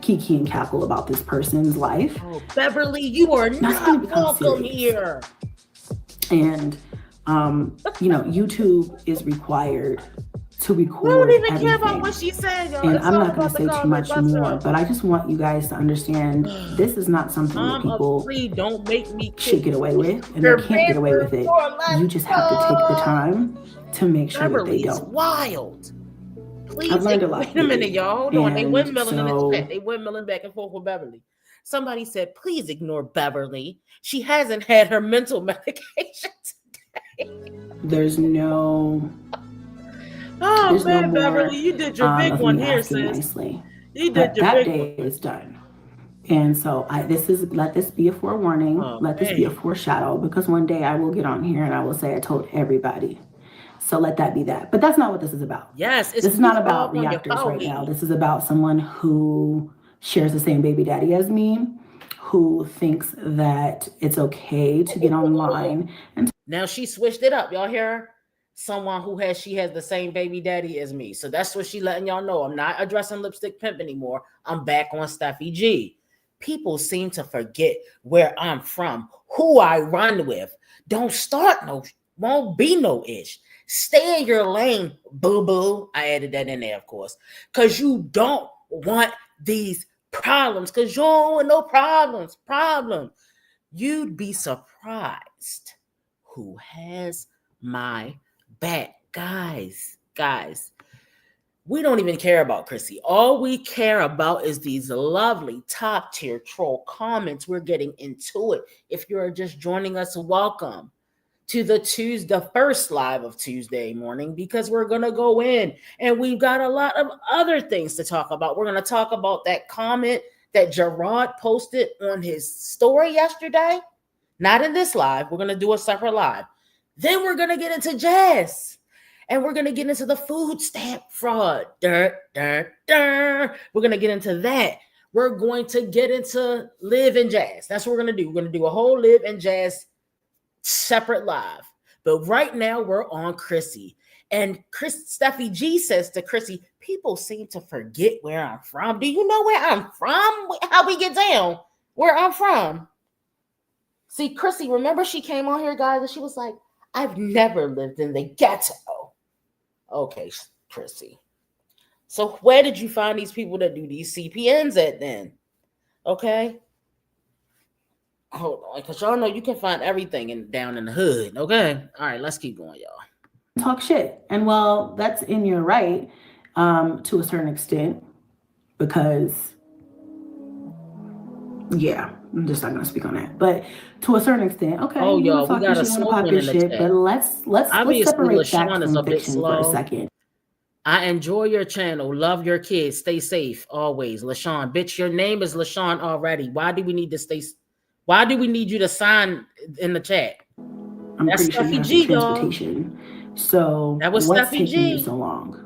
kiki and cackle about this person's life. Oh, Beverly, you are not welcome here. And YouTube is required to record. I don't even everything. care about what she said, y'all. And I'm not going to say too much more, but I just want you guys to understand this is not something that people don't make me should get away with, and they can't get away with it. You just have to take the time to make sure that they don't. Wild. Please, I've learned a lot. Wait a minute, y'all. Hold on. They windmilling in this chat. They windmilling back and forth with Beverly. Somebody said, please ignore Beverly. She hasn't had her mental medication today. There's no... Beverly, you did your big one here, sis. Nicely. You did your that big day is done. And so let this be a forewarning. Let this be a foreshadow, because one day I will get on here and I will say I told everybody. So let that be that. But that's not what this is about. Yes. This is not about reactors right now. This is about someone who shares the same baby daddy as me, who thinks that it's okay to get online. And now she switched it up. Y'all hear her? Someone she has the same baby daddy as me. So that's what she letting y'all know. I'm not addressing Lipstick Pimp anymore. I'm back on Stephy G. People seem to forget where I'm from, who I run with. Don't start won't be no ish. Stay in your lane, boo-boo. I added that in there, of course, because you don't want these problems, because you don't want no problems. You'd be surprised who has my back. Guys, we don't even care about Chrissy. All we care about is these lovely top tier troll comments. We're getting into it. If you're just joining us, welcome to the first live of Tuesday morning, because we're going to go in and we've got a lot of other things to talk about. We're going to talk about that comment that Gerard posted on his story yesterday. Not in this live. We're going to do a separate live. Then we're going to get into jazz, and we're going to get into the food stamp fraud. We're going to get into that. We're going to get into live and jazz. That's what we're going to do. We're going to do a whole live and jazz separate live. But right now we're on Chrissy. And Steffi G says to Chrissy, people seem to forget where I'm from. Do you know where I'm from? How we get down? Where I'm from. See, Chrissy, remember she came on here, guys, and she was like, I've never lived in the ghetto. Okay, Chrissy. So where did you find these people that do these CPNs at then? Okay. Hold on, because y'all know you can find everything down in the hood. Okay. All right, let's keep going, y'all. Talk shit. And well, that's in your right to a certain extent, because yeah, I'm just not gonna speak on that. But to a certain extent, okay, oh, you y'all, wanna we got a slow one in the shit, chat. but let's separate fact from fiction for a second. I enjoy your channel. Love your kids. Stay safe always. LaShawn, bitch, your name is LaShawn already. Why do we need you to sign in the chat? I'm That's pretty sure you have G, transportation. y'all. So that was what's Steffi taking G. you so long?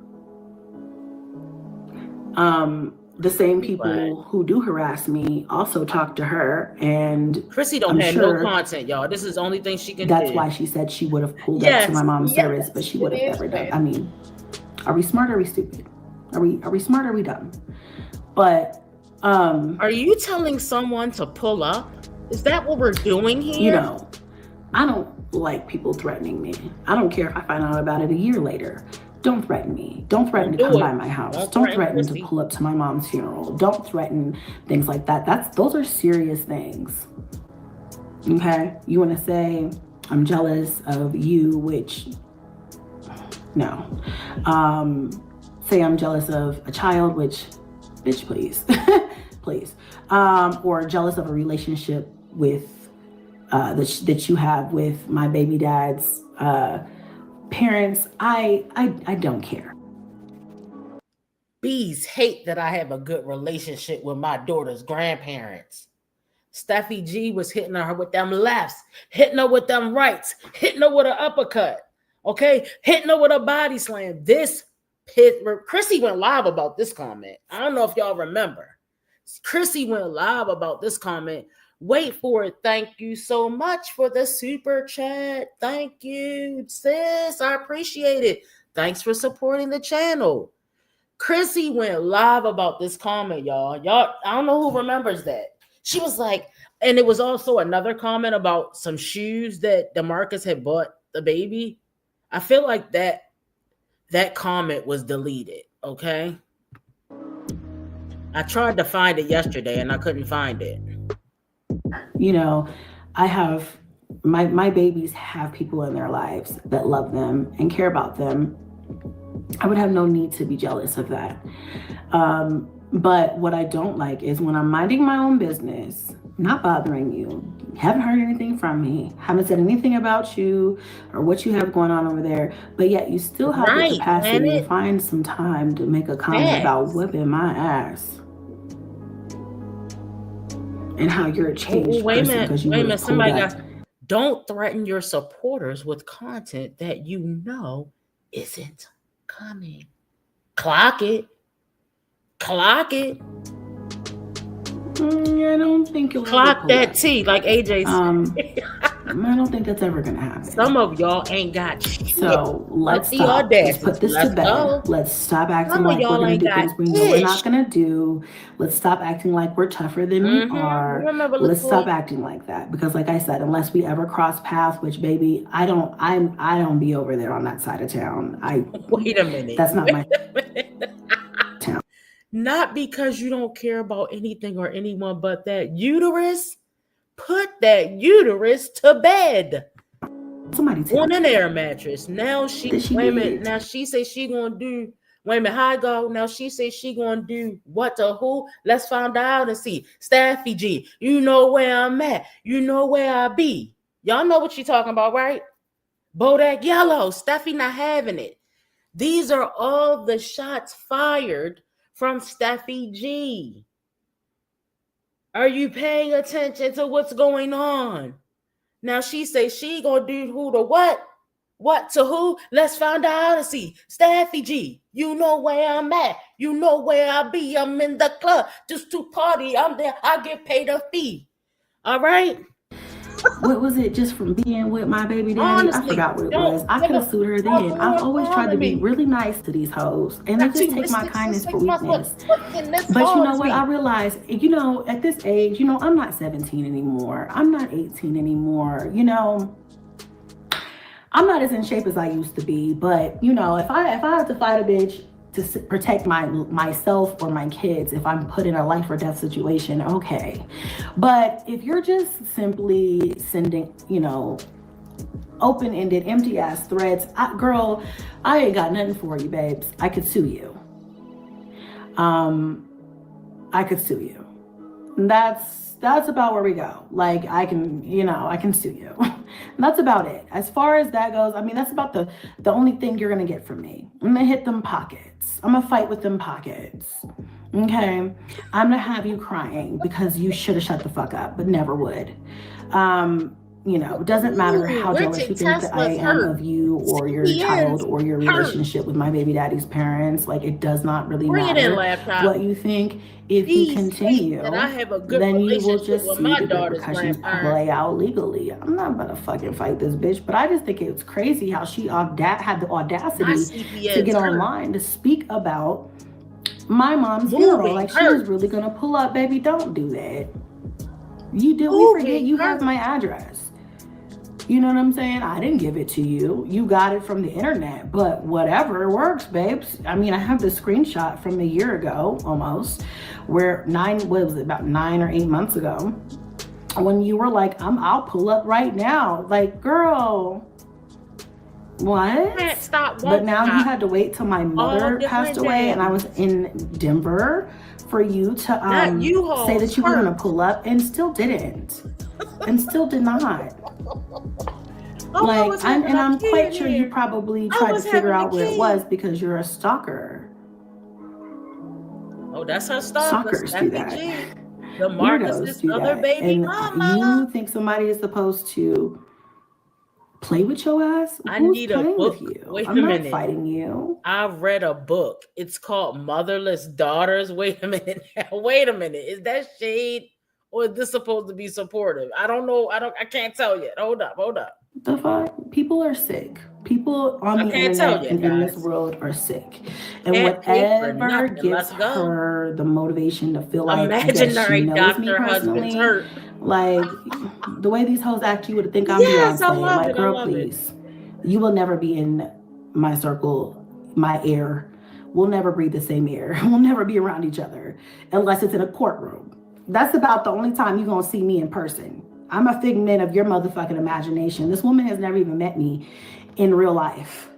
The same people who do harass me also talk to her, and Chrissy don't have no content, y'all. This is the only thing she can do. That's why she said she would have pulled up to my mom's service, but she would have never done. I mean, are we smart or are we stupid? Are we smart or are we dumb? But are you telling someone to pull up? Is that what we're doing here? You know, I don't like people threatening me. I don't care if I find out about it a year later. Don't threaten me. Don't threaten to come by my house. Don't threaten to pull up to my mom's funeral. Don't threaten things like that. Those are serious things. Okay? You want to say, I'm jealous of you, which, no. Say I'm jealous of a child, which, bitch, please. Please. Or jealous of a relationship with, that you have with my baby dad's, parents. I don't care. Bees hate that I have a good relationship with my daughter's grandparents. Steffi G was hitting her with them lefts, hitting her with them rights, hitting her with an uppercut, okay? Hitting her with a body slam. Chrissy went live about this comment. I don't know if y'all remember. Chrissy went live about this comment. Wait for it. Thank you so much for the super chat. Thank you, sis. I appreciate it. Thanks for supporting the channel. Chrissy went live about this comment, y'all. I don't know who remembers that. She was like, and it was also another comment about some shoes that DeMarcus had bought the baby. I feel like that comment was deleted, okay? I tried to find it yesterday and I couldn't find it. You know, I have my babies have people in their lives that love them and care about them. I would have no need to be jealous of that. But what I don't like is when I'm minding my own business, not bothering you, haven't heard anything from me, haven't said anything about you or what you have going on over there, but yet you still have the capacity to find some time to make a comment about whipping my ass. And how you're a changed person because you would have pulled up. Don't threaten your supporters with content that you know isn't coming. Clock it. I don't think you'll clock that T, like AJ said. I don't think that's ever gonna happen. Some of y'all ain't got shit. So let's stop. Let's put this to bed. Go. Let's stop acting like we're gonna do things we know we're not gonna do. Let's stop acting like we're tougher than we are. Let's stop acting like that, because like I said, unless we ever cross paths, which baby, I don't be over there on that side of town. Wait a minute. That's not my town. Not because you don't care about anything or anyone but that uterus. Put that uterus to bed. Somebody on an air mattress. Now she wait a minute. Now she say she gonna do. Wait a minute. How I go? Now she say she gonna do what to who? Let's find out and see. Steffi G, you know where I'm at. You know where I be. Y'all know what she talking about, right? Bodak Yellow. Steffi not having it. These are all the shots fired from Steffi G. Are you paying attention to what's going on? Now she say she gonna do who to what? What to who? Let's find out and see. Steffi G, you know where I'm at. You know where I be. I'm in the club just to party. I'm there. I get paid a fee. All right? what was it, just from being with my baby daddy? Honestly, I forgot what it was. I could have sued her then. I've always tried to be really nice to these hoes, and they just take my kindness for weakness. But you know what? I realized, at this age, I'm not 17 anymore. I'm not 18 anymore. I'm not as in shape as I used to be. But if I have to fight a bitch to protect myself or my kids, if I'm put in a life or death situation, okay. But if you're just simply sending, open-ended, empty-ass threats, girl, I ain't got nothing for you, babes. I could sue you. I could sue you. And that's about where we go. Like, I can sue you. That's about it. As far as that goes, that's about the only thing you're gonna get from me. I'm gonna hit them pockets. I'm gonna fight with them pockets. Okay? I'm gonna have you crying because you should have shut the fuck up, but never would. It doesn't matter how jealous you think that I am of you or your child or your relationship with my baby daddy's parents. Like, it does not really matter what you think. If you continue, then you will just see the repercussions play out legally. I'm not gonna fucking fight this bitch, but I just think it's crazy how she had the audacity to get online to speak about my mom's funeral. Like, she was really gonna pull up, baby, don't do that. We forget you have my address. You know what I'm saying? I didn't give it to you. You got it from the internet, but whatever works, babes. I have the screenshot from a year ago, almost, where about 9 or 8 months ago, when you were like, I'll pull up right now. Like, girl, what? Can't stop. But now you had to wait till my mother passed away and I was in Denver for you to say that you were gonna pull up, and still didn't, and still did not. I'm quite sure you probably tried to figure out where it was because you're a stalker. Oh, that's how stalkers do that. The Marcus's other baby mama. You think somebody is supposed to play with your ass? I Who's need a playing book. with you? Wait I'm a not minute. fighting you. I've read a book. It's called Motherless Daughters. Wait a minute. Wait a minute. Is that shade or is this supposed to be supportive? I don't know. I can't tell yet. Hold up. The fuck? People are sick. People on the internet and in this world are sick. And whatever gives her the motivation to feel like imaginary she knows doctor me personally, hurt. Like the way these hoes act, you would think I'm Beyonce. I love like, it. girl, please. You will never be in my circle, my air. We'll never breathe the same air. We'll never be around each other unless it's in a courtroom. That's about the only time you're gonna see me in person. I'm a figment of your motherfucking imagination. This woman has never even met me in real life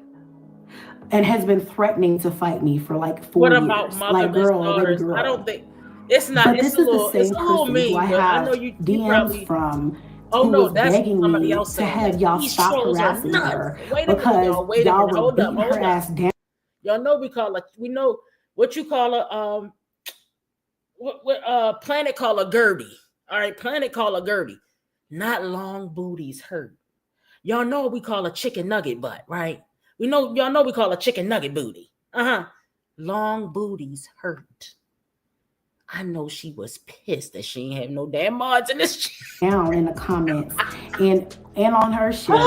and has been threatening to fight me for like 4 years. What about motherless daughters? I don't think it's not. But it's this is the same person who I have DMs from. Who was begging me to have y'all stop harassing her because y'all were beating her ass down. Y'all know we know what you call a planet call a Gertie. All right, planet call a Gertie. Not long booties hurt. Y'all know what we call a chicken nugget butt, right? Y'all know we call a chicken nugget booty. Long booties hurt. I know she was pissed that she ain't have no damn mods in this shit. Down in the comments and on her shit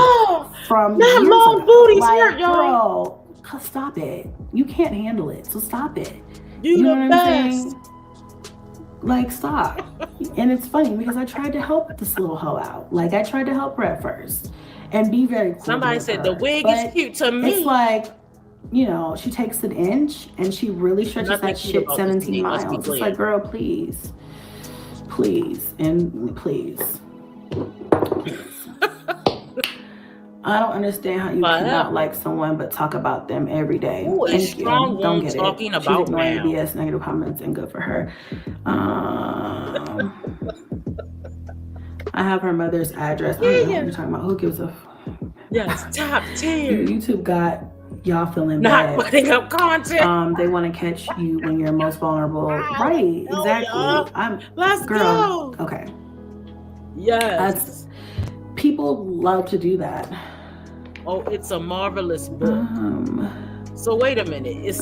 from not years long ago. booties like, hurt, y'all. Girl, stop it. You can't handle it, so stop it. You know the what best. I'm saying? Like, stop. And it's funny because I tried to help this little hoe out. Like, I tried to help her at first and be very cool. Somebody said the wig is cute to me. It's like, she takes an inch and she really stretches that shit 17 miles. It's like, girl, please, and please. I don't understand how you cannot like someone but talk about them every day. Thank you. Don't get it. She's ignoring BS negative comments and good for her. I have her mother's address. I don't know what you're talking about. Who gives a yes, top 10. YouTube got y'all feeling not bad. putting up content. They want to catch you when you're most vulnerable. Right, exactly. Let's go. Okay. Yes. People love to do that. Oh, it's a marvelous book. So wait a minute. This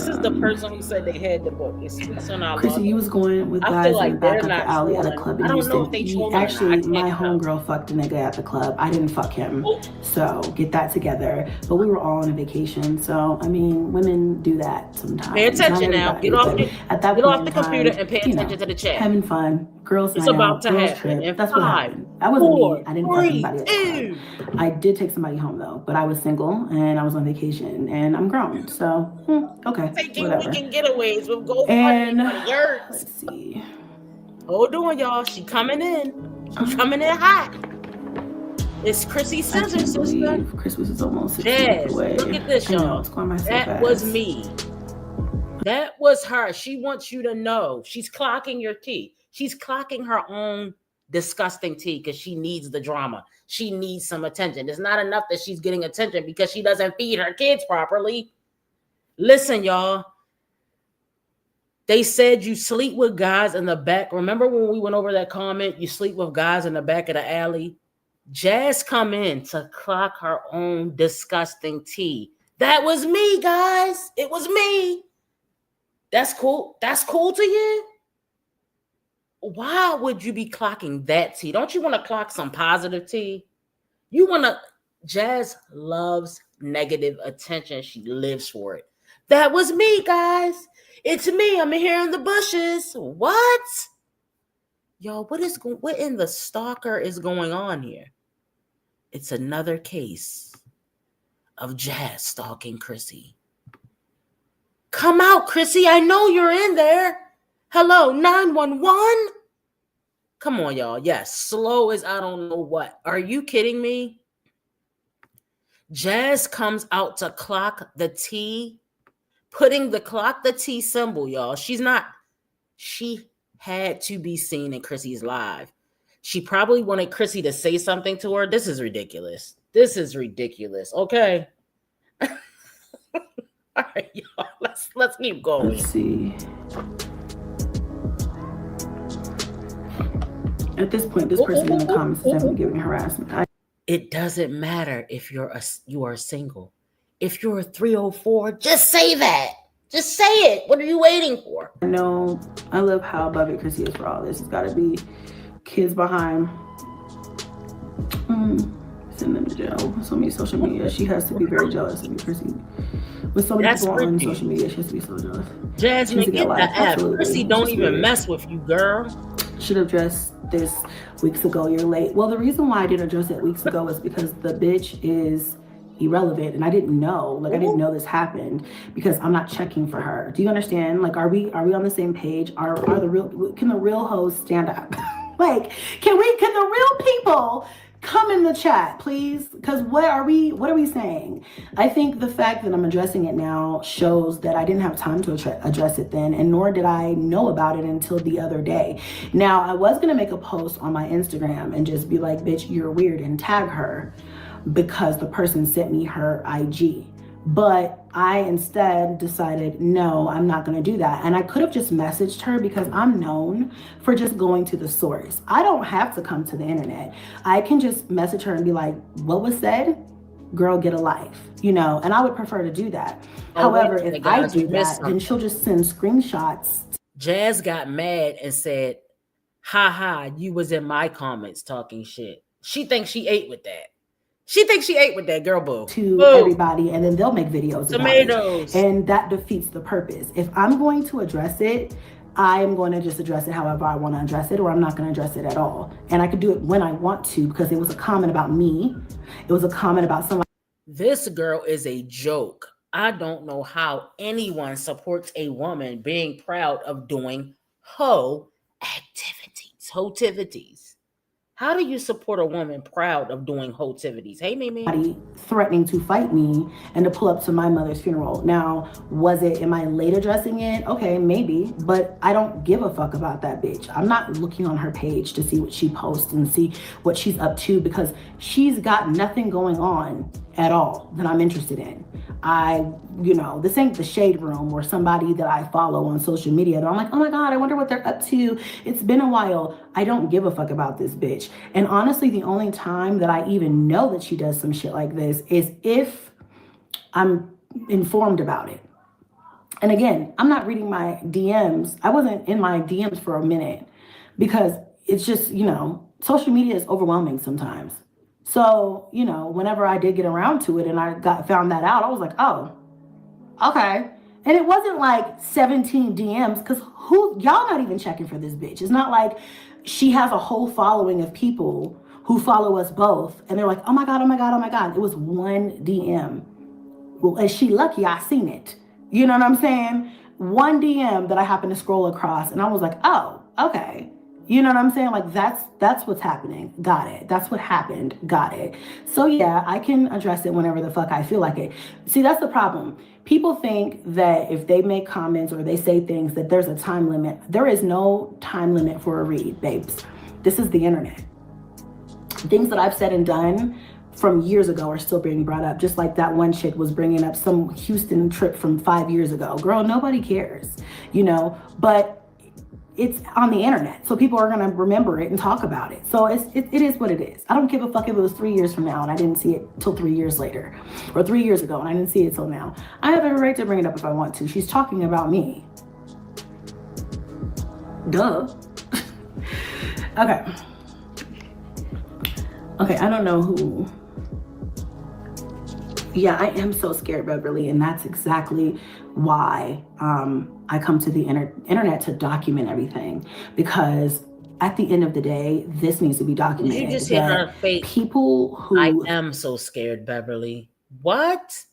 is the person who said they had the book. It's on our Chrissy, you was going with I guys feel in like the back they're of the not alley at a trolling. club in I don't know Houston. if they trolling or not. Actually, I my can't tell. homegirl fucked a nigga at the club. I didn't fuck him. Oh. So get that together. But we were all on a vacation. So, I mean, women do that sometimes. Pay attention Not now. everybody, Get but off the computer and pay you know, attention to the chat. having fun. Girls It's night about out, to girls happen. trip. In That's what 5, happened. That wasn't 4, me. I didn't fuck 3, anybody at the club. I did take somebody home though, but I was single and I was on vacation and I'm grown. So, okay, taking whatever. weekend getaways with GoFundMe And money. let's see. Hold on, y'all. She coming in. She coming in hot. It's Chrissy Scissors, I can't sister. believe Christmas is almost 6 Jazz, months away. look at this, I know, y'all. it's going by so That fast. was me. That was her. She wants you to know. She's clocking your tea. She's clocking her own disgusting tea because she needs the drama. She needs some attention. It's not enough that she's getting attention because she doesn't feed her kids properly. Listen, y'all. They said you sleep with guys in the back. Remember when we went over that comment? You sleep with guys in the back of the alley. Jazz come in to clock her own disgusting tea. That was me, guys. It was me. That's cool. That's cool to you? Why would you be clocking that tea? Don't you want to clock some positive tea? You want to... Jazz loves negative attention. She lives for it. That was me, guys. It's me. I'm here in the bushes. What? Yo, what in the stalker is going on here? It's another case of Jazz stalking Chrissy. Come out, Chrissy. I know you're in there. Hello, 911? Come on, y'all. Yes, slow as I don't know what. Are you kidding me? Jazz comes out to clock the T, putting the clock the T symbol, y'all. She had to be seen in Chrissy's live. She probably wanted Chrissy to say something to her. This is ridiculous. This is ridiculous. Okay. All right, y'all. Let's keep going. Let's see. At this point, this person in the comments is definitely giving harassment. It doesn't matter if you are single. If you're a 304, just say that. Just say it. What are you waiting for? I know. I love how above it Chrissy is for all this. It's got to be kids behind. Send them to jail. So many social media. She has to be very jealous of me, Chrissy. With so many people on social media, she has to be so jealous. Jasmine, get the app. Chrissy don't even mess with you, girl. Should have addressed this weeks ago. You're late. Well, the reason why I didn't address it weeks ago is because the bitch is irrelevant, and I didn't know. Like, I didn't know this happened because I'm not checking for her. Do you understand? Like, are we on the same page? Can the real hoes stand up? Like, can the real people come in the chat, please? Because what are we saying? I think the fact that I'm addressing it now shows that I didn't have time to address it then, and nor did I know about it until the other day. Now, I was gonna make a post on my Instagram and just be like, bitch, you're weird, and tag her because the person sent me her IG. But I instead decided, no, I'm not gonna do that. And I could have just messaged her because I'm known for just going to the source. I don't have to come to the internet. I can just message her and be like, what was said? Girl, get a life, and I would prefer to do that. However, if I do that, then she'll just send screenshots. Jazz got mad and said, ha, you was in my comments talking shit. She thinks she ate with that. She thinks she ate with that, girl, boo. To everybody, and then they'll make videos tomatoes about it. And that defeats the purpose. If I'm going to address it, I am going to just address it however I want to address it, or I'm not going to address it at all. And I could do it when I want to because it was a comment about me. It was a comment about somebody. This girl is a joke. I don't know how anyone supports a woman being proud of doing hotivities. How do you support a woman proud of doing hotivities? Hey, Mimi. Threatening to fight me and to pull up to my mother's funeral. Now, am I late addressing it? Okay, maybe, but I don't give a fuck about that bitch. I'm not looking on her page to see what she posts and see what she's up to because she's got nothing going on at all that I'm interested in. This ain't the shade room or somebody that I follow on social media that I'm like, oh my God, I wonder what they're up to. It's been a while. I don't give a fuck about this bitch. And honestly, the only time that I even know that she does some shit like this is if I'm informed about it. And again, I'm not reading my DMs. I wasn't in my DMs for a minute because it's just, social media is overwhelming sometimes. So, whenever I did get around to it and I found that out, I was like, oh, okay. And it wasn't like 17 DMs because y'all not even checking for this bitch. It's not like she has a whole following of people who follow us both. And they're like, oh my God, oh my God, oh my God. It was one DM. Well, is she lucky I seen it? You know what I'm saying? One DM that I happened to scroll across and I was like, oh, okay. You know what I'm saying? Like that's what's happening. Got it. That's what happened. Got it. So yeah, I can address it whenever the fuck I feel like it. See, that's the problem. People think that if they make comments or they say things that there's a time limit. There is no time limit for a read, babes. This is the internet. Things that I've said and done from years ago are still being brought up. Just like that one chick was bringing up some Houston trip from 5 years ago. Girl, nobody cares, but it's on the internet. So people are going to remember it and talk about it. So it is what it is. I don't give a fuck if it was 3 years from now and I didn't see it till 3 years later, or 3 years ago and I didn't see it till now. I have every right to bring it up if I want to. She's talking about me. Duh. Okay, I don't know who. Yeah, I am so scared, Beverly, and that's exactly why I come to the internet to document everything, because at the end of the day, this needs to be documented. You just hit her face. People who I am so scared, Beverly. What?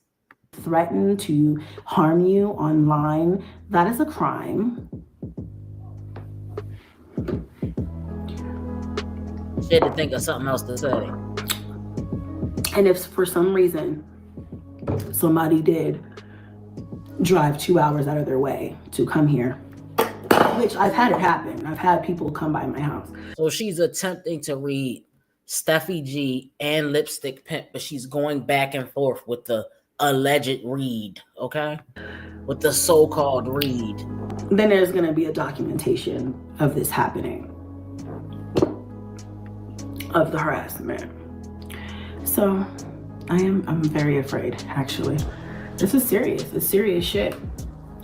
Threaten to harm you online, that is a crime. She had to think of something else to say. And if for some reason somebody did drive 2 hours out of their way to come here, which I've had it happen. I've had people come by my house. So she's attempting to read Stephy G and Lipstick Pimp, but she's going back and forth with the alleged read, okay? With the so-called read. Then there's going to be a documentation of this happening, of the harassment. So I'm very afraid, actually. This is serious. It's serious shit.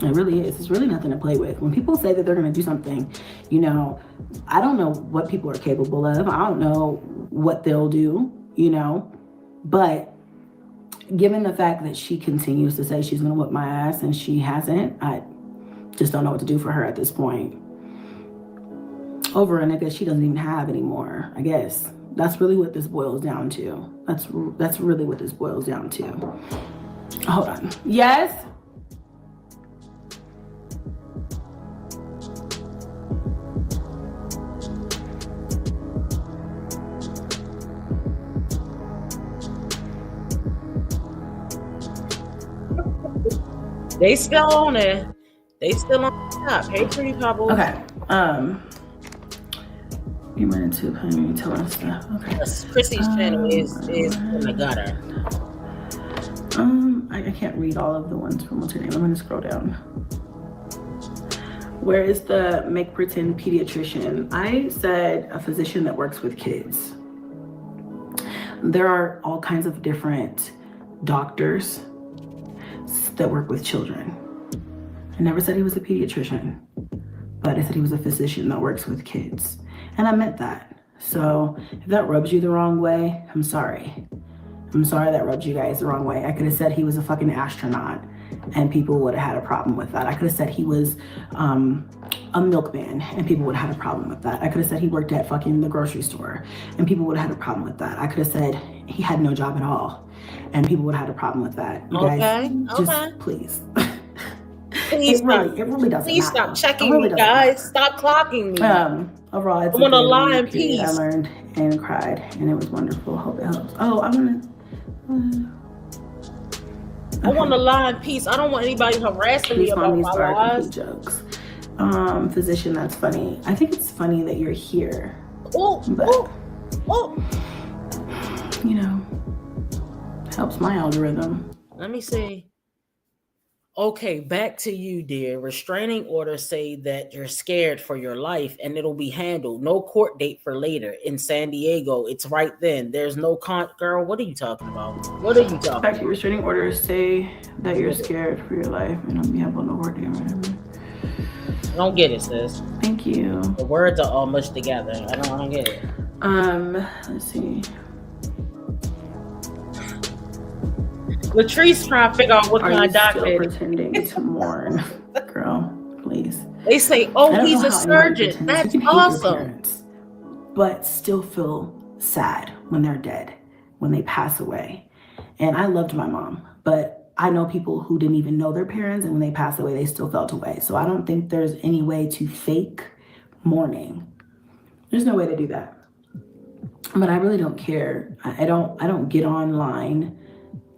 It really is. It's really nothing to play with. When people say that they're going to do something, I don't know what people are capable of. I don't know what they'll do, but given the fact that she continues to say she's going to whip my ass and she hasn't, I just don't know what to do for her at this point. Over a nigga she doesn't even have anymore, I guess. That's really what this boils down to. That's really what this boils down to. Hold on. Yes? They still on it. They still on top. Hey, pretty couple. Okay. You went into me telling us stuff. Okay. Chrissy's channel is in the gutter. I can't read all of the ones from what's her name. I'm gonna scroll down. Where is the make pretend pediatrician? I said a physician that works with kids. There are all kinds of different doctors that work with children. I never said he was a pediatrician, but I said he was a physician that works with kids. And I meant that. So if that rubs you the wrong way, I'm sorry. I'm sorry that rubbed you guys the wrong way. I could have said he was a fucking astronaut and people would have had a problem with that. I could have said he was a milkman and people would have had a problem with that. I could have said he worked at fucking the grocery store and people would have had a problem with that. I could have said he had no job at all and people would have had a problem with that. You guys, just please. Please it really doesn't matter. Please stop checking me, guys. Stop clocking me. Overall, it's I want to lie in peace. I learned and cried, and it was wonderful. Hope it helps. Oh, I want to lie in peace. I don't want anybody harassing me about my lies. Jokes. Physician, that's funny. I think it's funny that you're here. Oh. Helps my algorithm. Let me see. Okay, back to you, dear. Restraining orders say that you're scared for your life and it'll be handled. No court date for later. In San Diego, it's right then. There's no girl, what are you talking about? What are you talking Back to your restraining orders say that you're scared for your life and on behalf of no court date. I don't get it, sis. Thank you. The words are all mushed together. I don't get it. Let's see. Latrice trying to figure out what kind of still document. Pretending to mourn, girl, please. They say, oh, he's a surgeon. That's awesome. But still feel sad when they're dead, when they pass away. And I loved my mom, but I know people who didn't even know their parents, and when they pass away, they still felt away. So I don't think there's any way to fake mourning. There's no way to do that. But I really don't care. I don't get online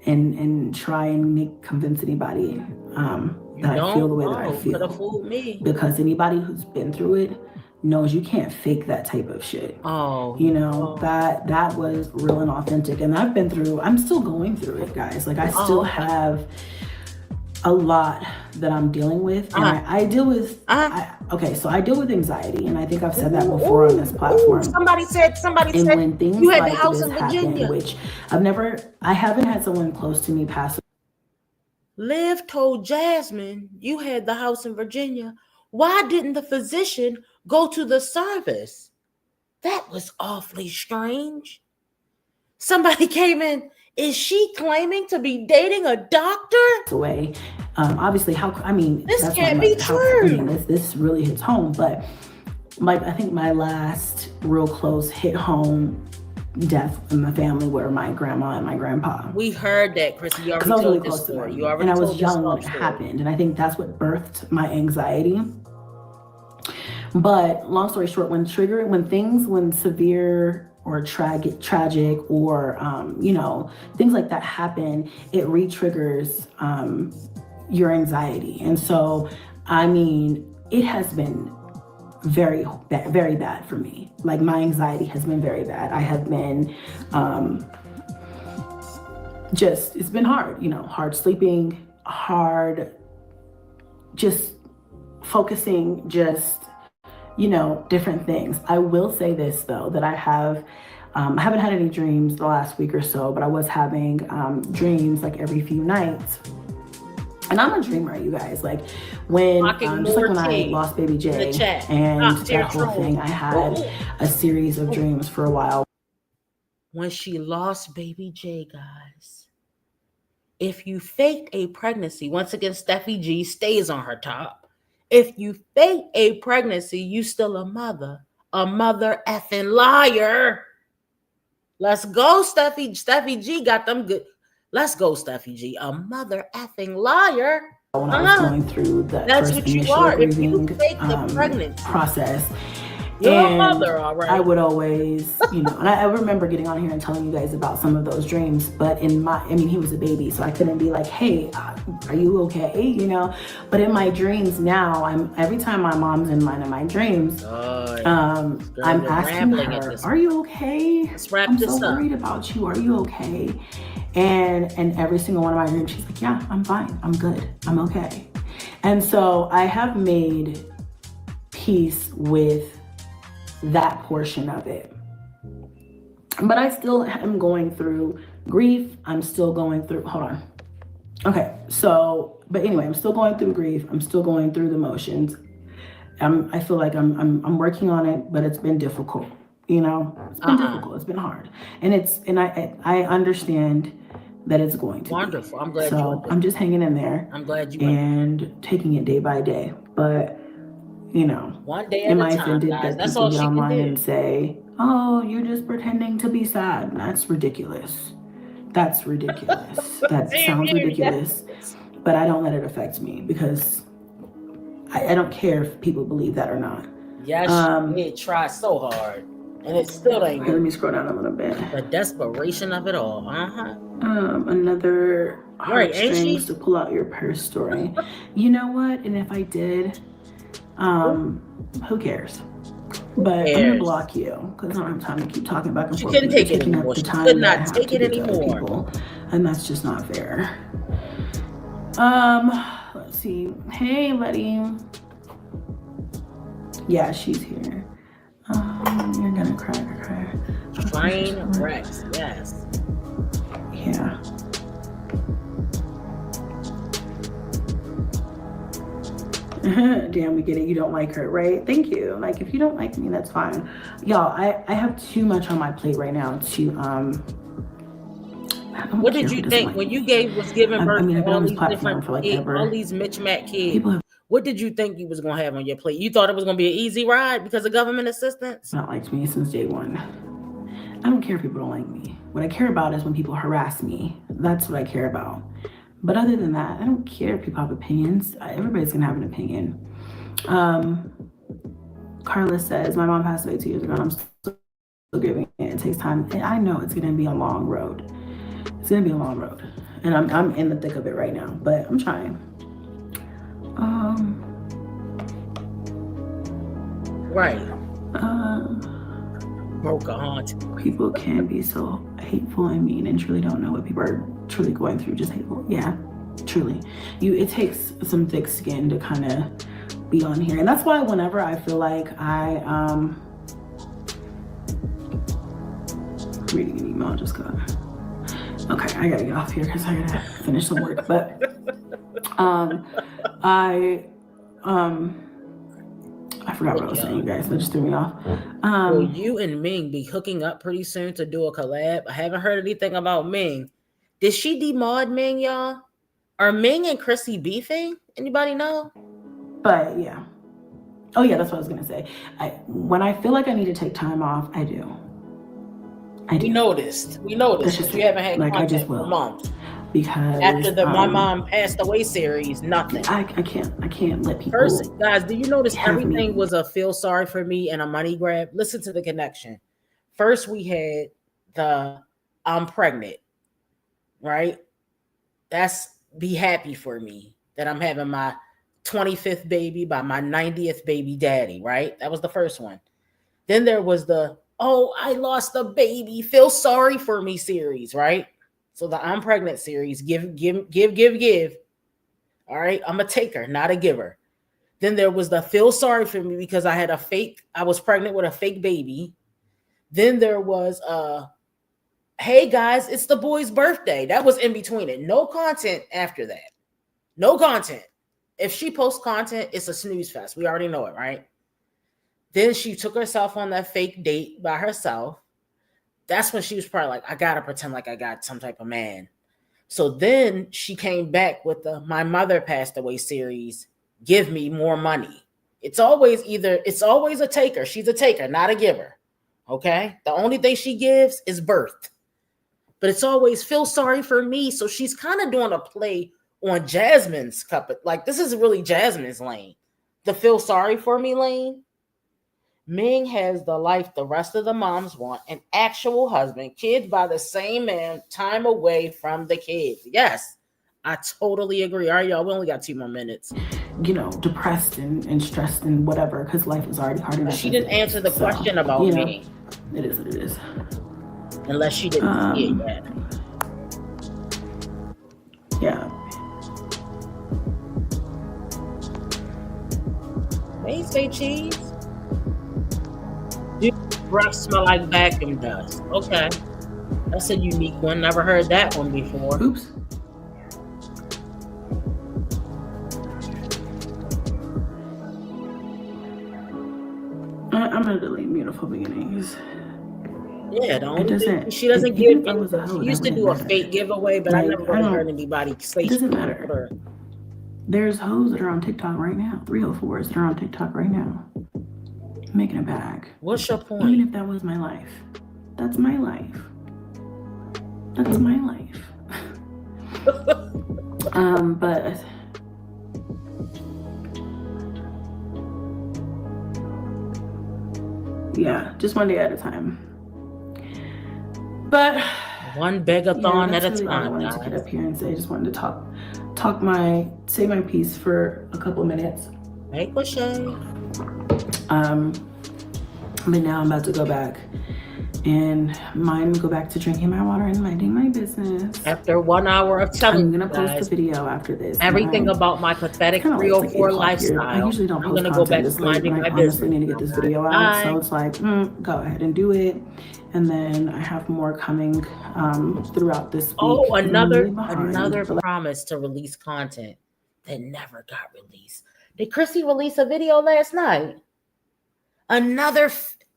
and try and convince anybody that I feel the way that I feel. Could have fooled me. Because anybody who's been through it knows you can't fake that type of shit. That was real and authentic. And I'm still going through it, guys. Like I still have a lot that I'm dealing with. And I deal with I deal with anxiety, and I think I've said that before on this platform. Somebody said when things you had like the house this in Virginia. happen, which I haven't had someone close to me pass. Liv told Jasmine you had the house in Virginia. Why didn't the physician go to the service? That was awfully strange. Somebody came in. Is she claiming to be dating a doctor? Away. Obviously, this that's can't be true. This really hits home. But I think my last real close hit home death in the family were my grandma and my grandpa. We heard that, Chrissy. You already told this story. You already and I was told young when it happened, and I think that's what birthed my anxiety. But long story short, when severe or tragic or things like that happen, it re-triggers your anxiety. And so it has been very, very bad for me. Like my anxiety has been very bad. I have been it's been hard, hard sleeping, hard just focusing, different things. I will say this though, that I haven't had any dreams the last week or so, but I was having dreams like every few nights. And I'm a dreamer, you guys. Like when, just like when I lost baby J and that whole thing, I had a series of dreams for a while. When she lost baby J, guys, if you faked a pregnancy, once again, Stephy G stays on her top. If you fake a pregnancy, you still a mother effing liar. Let's go, Steffi. Steffi G got them good. Let's go, Steffi G. A mother effing liar. When I was going through the That's first what you initial are. If grieving you fake the pregnancy process, you're a mother, all right. I would always, and I remember getting on here and telling you guys about some of those dreams, but he was a baby, so I couldn't be like, hey, are you okay? But in my dreams now, every time my mom's in my dreams, I'm asking her, are you okay? Let's wrap I'm this so up. worried about you. Are you okay? And every single one of my dreams, she's like, yeah, I'm fine. I'm good. I'm okay. And so I have made peace with that portion of it. But I still am going through grief. I'm still going through, hold on. Okay, but anyway, I'm still going through grief. I'm still going through the motions. I feel like I'm working on it, but it's been difficult. It's been difficult. It's been hard. And I understand that it's going to wonderful. Be. I'm glad so I'm just hanging in there. I'm glad you and taking it day by day. But one day at am a I time, offended guys. that That's people all get she can online do. and say, oh, you're just pretending to be sad? That's ridiculous. That's ridiculous. That sounds ridiculous. But I don't let it affect me because I don't care if people believe that or not. Yes, she did try so hard, and it still ain't. Let me scroll down a little bit. The desperation of it all. Another heartstrings to pull out your purse story. You know what? And if I did, who cares? But I'm gonna block you because I don't have time to keep talking back and forth. She couldn't take it anymore. She could not take it anymore. And that's just not fair. see. Hey, buddy. Yeah, she's here. You're gonna cry. Train wrecks, yes. Yeah. Damn, we get it. You don't like her, right? Thank you. Like, if you don't like me, that's fine. Y'all, I have too much on my plate right now to What did you think when you was giving birth to all these different kids, all these mismatched kids? What did you think you was gonna have on your plate? You thought it was gonna be an easy ride because of government assistance? Not liked me since day one. I don't care if people don't like me. What I care about is when people harass me. That's what I care about. But other than that, I don't care if people have opinions. Everybody's gonna have an opinion. Carla says, my mom passed away 2 years ago and I'm still giving it. It takes time. And I know it's gonna be a long road. It's gonna be a long road. And I'm in the thick of it right now, but I'm trying. Right. Broke a haunt. People can be so hateful and mean and truly don't know what people are truly going through. Just hateful. Yeah, truly. It takes some thick skin to kind of be on here. And that's why whenever I feel like reading an email just got. Okay, I gotta get off here because I gotta finish some work. But I forgot what I was saying, you guys. That just threw me off. Well, you and Ming be hooking up pretty soon to do a collab. I haven't heard anything about Ming. Did she demod Ming, y'all? Are Ming and Chrissy beefing? Anybody know? But yeah. Oh yeah, that's what I was gonna say. When I feel like I need to take time off, I do. We noticed because you haven't had content for months. Because after the My Mom Passed Away series, nothing. I can't let people. First, guys, do you notice everything was a feel sorry for me and a money grab? Listen to the connection. First, we had the I'm pregnant, right? That's be happy for me that I'm having my 25th baby by my 90th baby daddy, right? That was the first one. Then there was the I lost a baby, feel sorry for me series, right? So the I'm pregnant series, give. All right, I'm a taker, not a giver. Then there was the feel sorry for me because I was pregnant with a fake baby. Then there was hey guys, it's the boy's birthday. That was in between it. No content after that. No content. If she posts content, it's a snooze fest. We already know it, right? Then she took herself on that fake date by herself. That's when she was probably like, I gotta pretend like I got some type of man. So then she came back with the My Mother Passed Away series, give me more money. It's always a taker. She's a taker, not a giver. Okay? The only thing she gives is birth. But it's always feel sorry for me. So she's kind of doing a play on Jasmine's cup. Like, this is really Jasmine's lane. The feel sorry for me lane. Ming has the life the rest of the moms want, an actual husband, kids by the same man, time away from the kids. Yes, I totally agree. All right, y'all, we only got 2 more minutes. Depressed and stressed and whatever, because life is already hard enough. She didn't answer the question about me. It is what it is. Unless she didn't see it yet. Yeah. They say cheese. Breath smell like vacuum dust. Okay. That's a unique one. Never heard that one before. Oops. I'm gonna delete Beautiful Beginnings. Yeah, the only thing she doesn't give. She used to do a fake giveaway, but I never really heard anybody say it doesn't matter. There's hoes that are on TikTok right now. 304s that are on TikTok right now. Making a bag. What's your point? Even if that was my life. That's my life. That's my life. But yeah, just one day at a time. But one begathon at a time. I wanted to get up here and say I just wanted to say my piece for a couple minutes. Make a shame. But now I'm about to go back and mine go back to drinking my water and minding my business. After 1 hour of telling I'm gonna you post guys a video after this. everything about my pathetic 304 lifestyle, I usually don't I'm post gonna go content back this to late, but minding I my honestly business. need to get this video out. Bye. So it's like, go ahead and do it. And then I have more coming throughout this week. Oh, another But promise to release content that never got released. Did Chrissy release a video last night? Another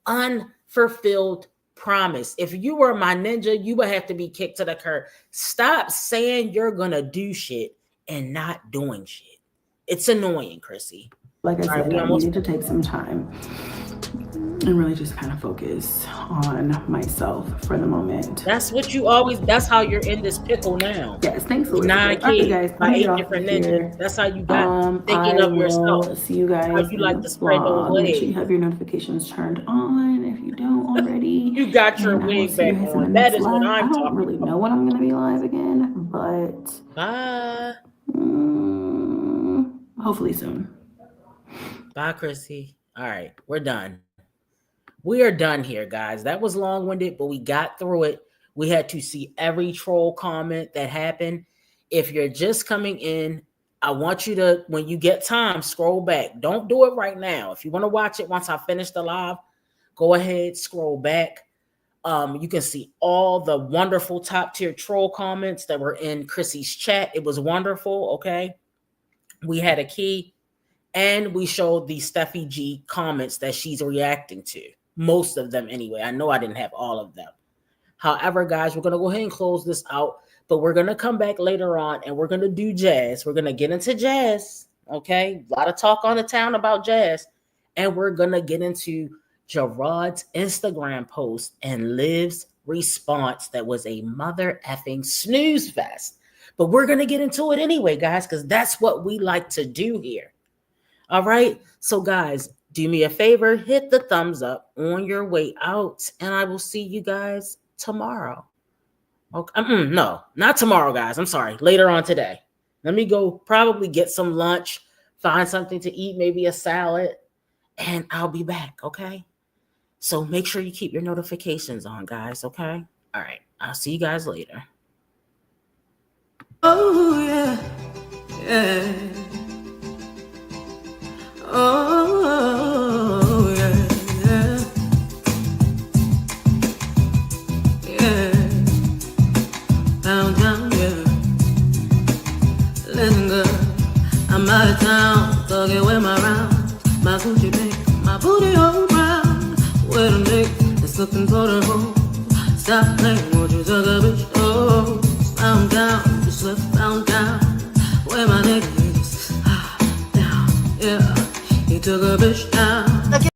unfulfilled promise. If you were my ninja, you would have to be kicked to the curb. Stop saying you're gonna do shit and not doing shit. It's annoying, Chrissy. like I said, I needed to take some time and really just kind of focus on myself for the moment. That's what you always, that's how you're in this pickle now. Yes, thanks, Elizabeth. 9 kids, okay, guys, by 8 different ninjas. That's how you got thinking of yourself. See you guys. How you like to spread those Make sure legs. you have your notifications turned on if you don't already. You got your wig back on. That is what I'm talking about. I don't really know when I'm going to be live again, but bye. Hopefully soon. Bye, Chrissy. All right, we're done. We are done here, guys. That was long-winded, but we got through it. We had to see every troll comment that happened. If you're just coming in, I want you to, when you get time, scroll back. Don't do it right now. If you want to watch it once I finish the live, go ahead, scroll back. You can see all the wonderful top-tier troll comments that were in Chrissy's chat. It was wonderful, okay? We had a key, and we showed the Stephy G comments that she's reacting to. Most of them anyway. I know I didn't have all of them. However, guys, we're going to go ahead and close this out, but we're going to come back later on and we're going to do jazz. We're going to get into jazz, okay? A lot of talk on the town about jazz, and we're going to get into Gerard's Instagram post and Liv's response that was a mother effing snooze fest. But we're going to get into it anyway, guys, because that's what we like to do here. All right? So, guys, do me a favor, hit the thumbs up on your way out, and I will see you guys tomorrow. Okay, no, not tomorrow, guys. I'm sorry. Later on today. Let me go probably get some lunch, find something to eat, maybe a salad, and I'll be back, okay? So make sure you keep your notifications on, guys, okay? All right, I'll see you guys later. Oh, yeah, yeah. Oh, yeah, yeah. Yeah. Downtown, yeah. Listen, girl, I'm out of town, thugging with my rounds. My Gucci bag, my booty all brown. With a nigga that's looking for the hoe. Stop playing, won't you suck a bitch? Oh, I'm down, just left found down. Where my nigga is, down, yeah. He took a bitch down.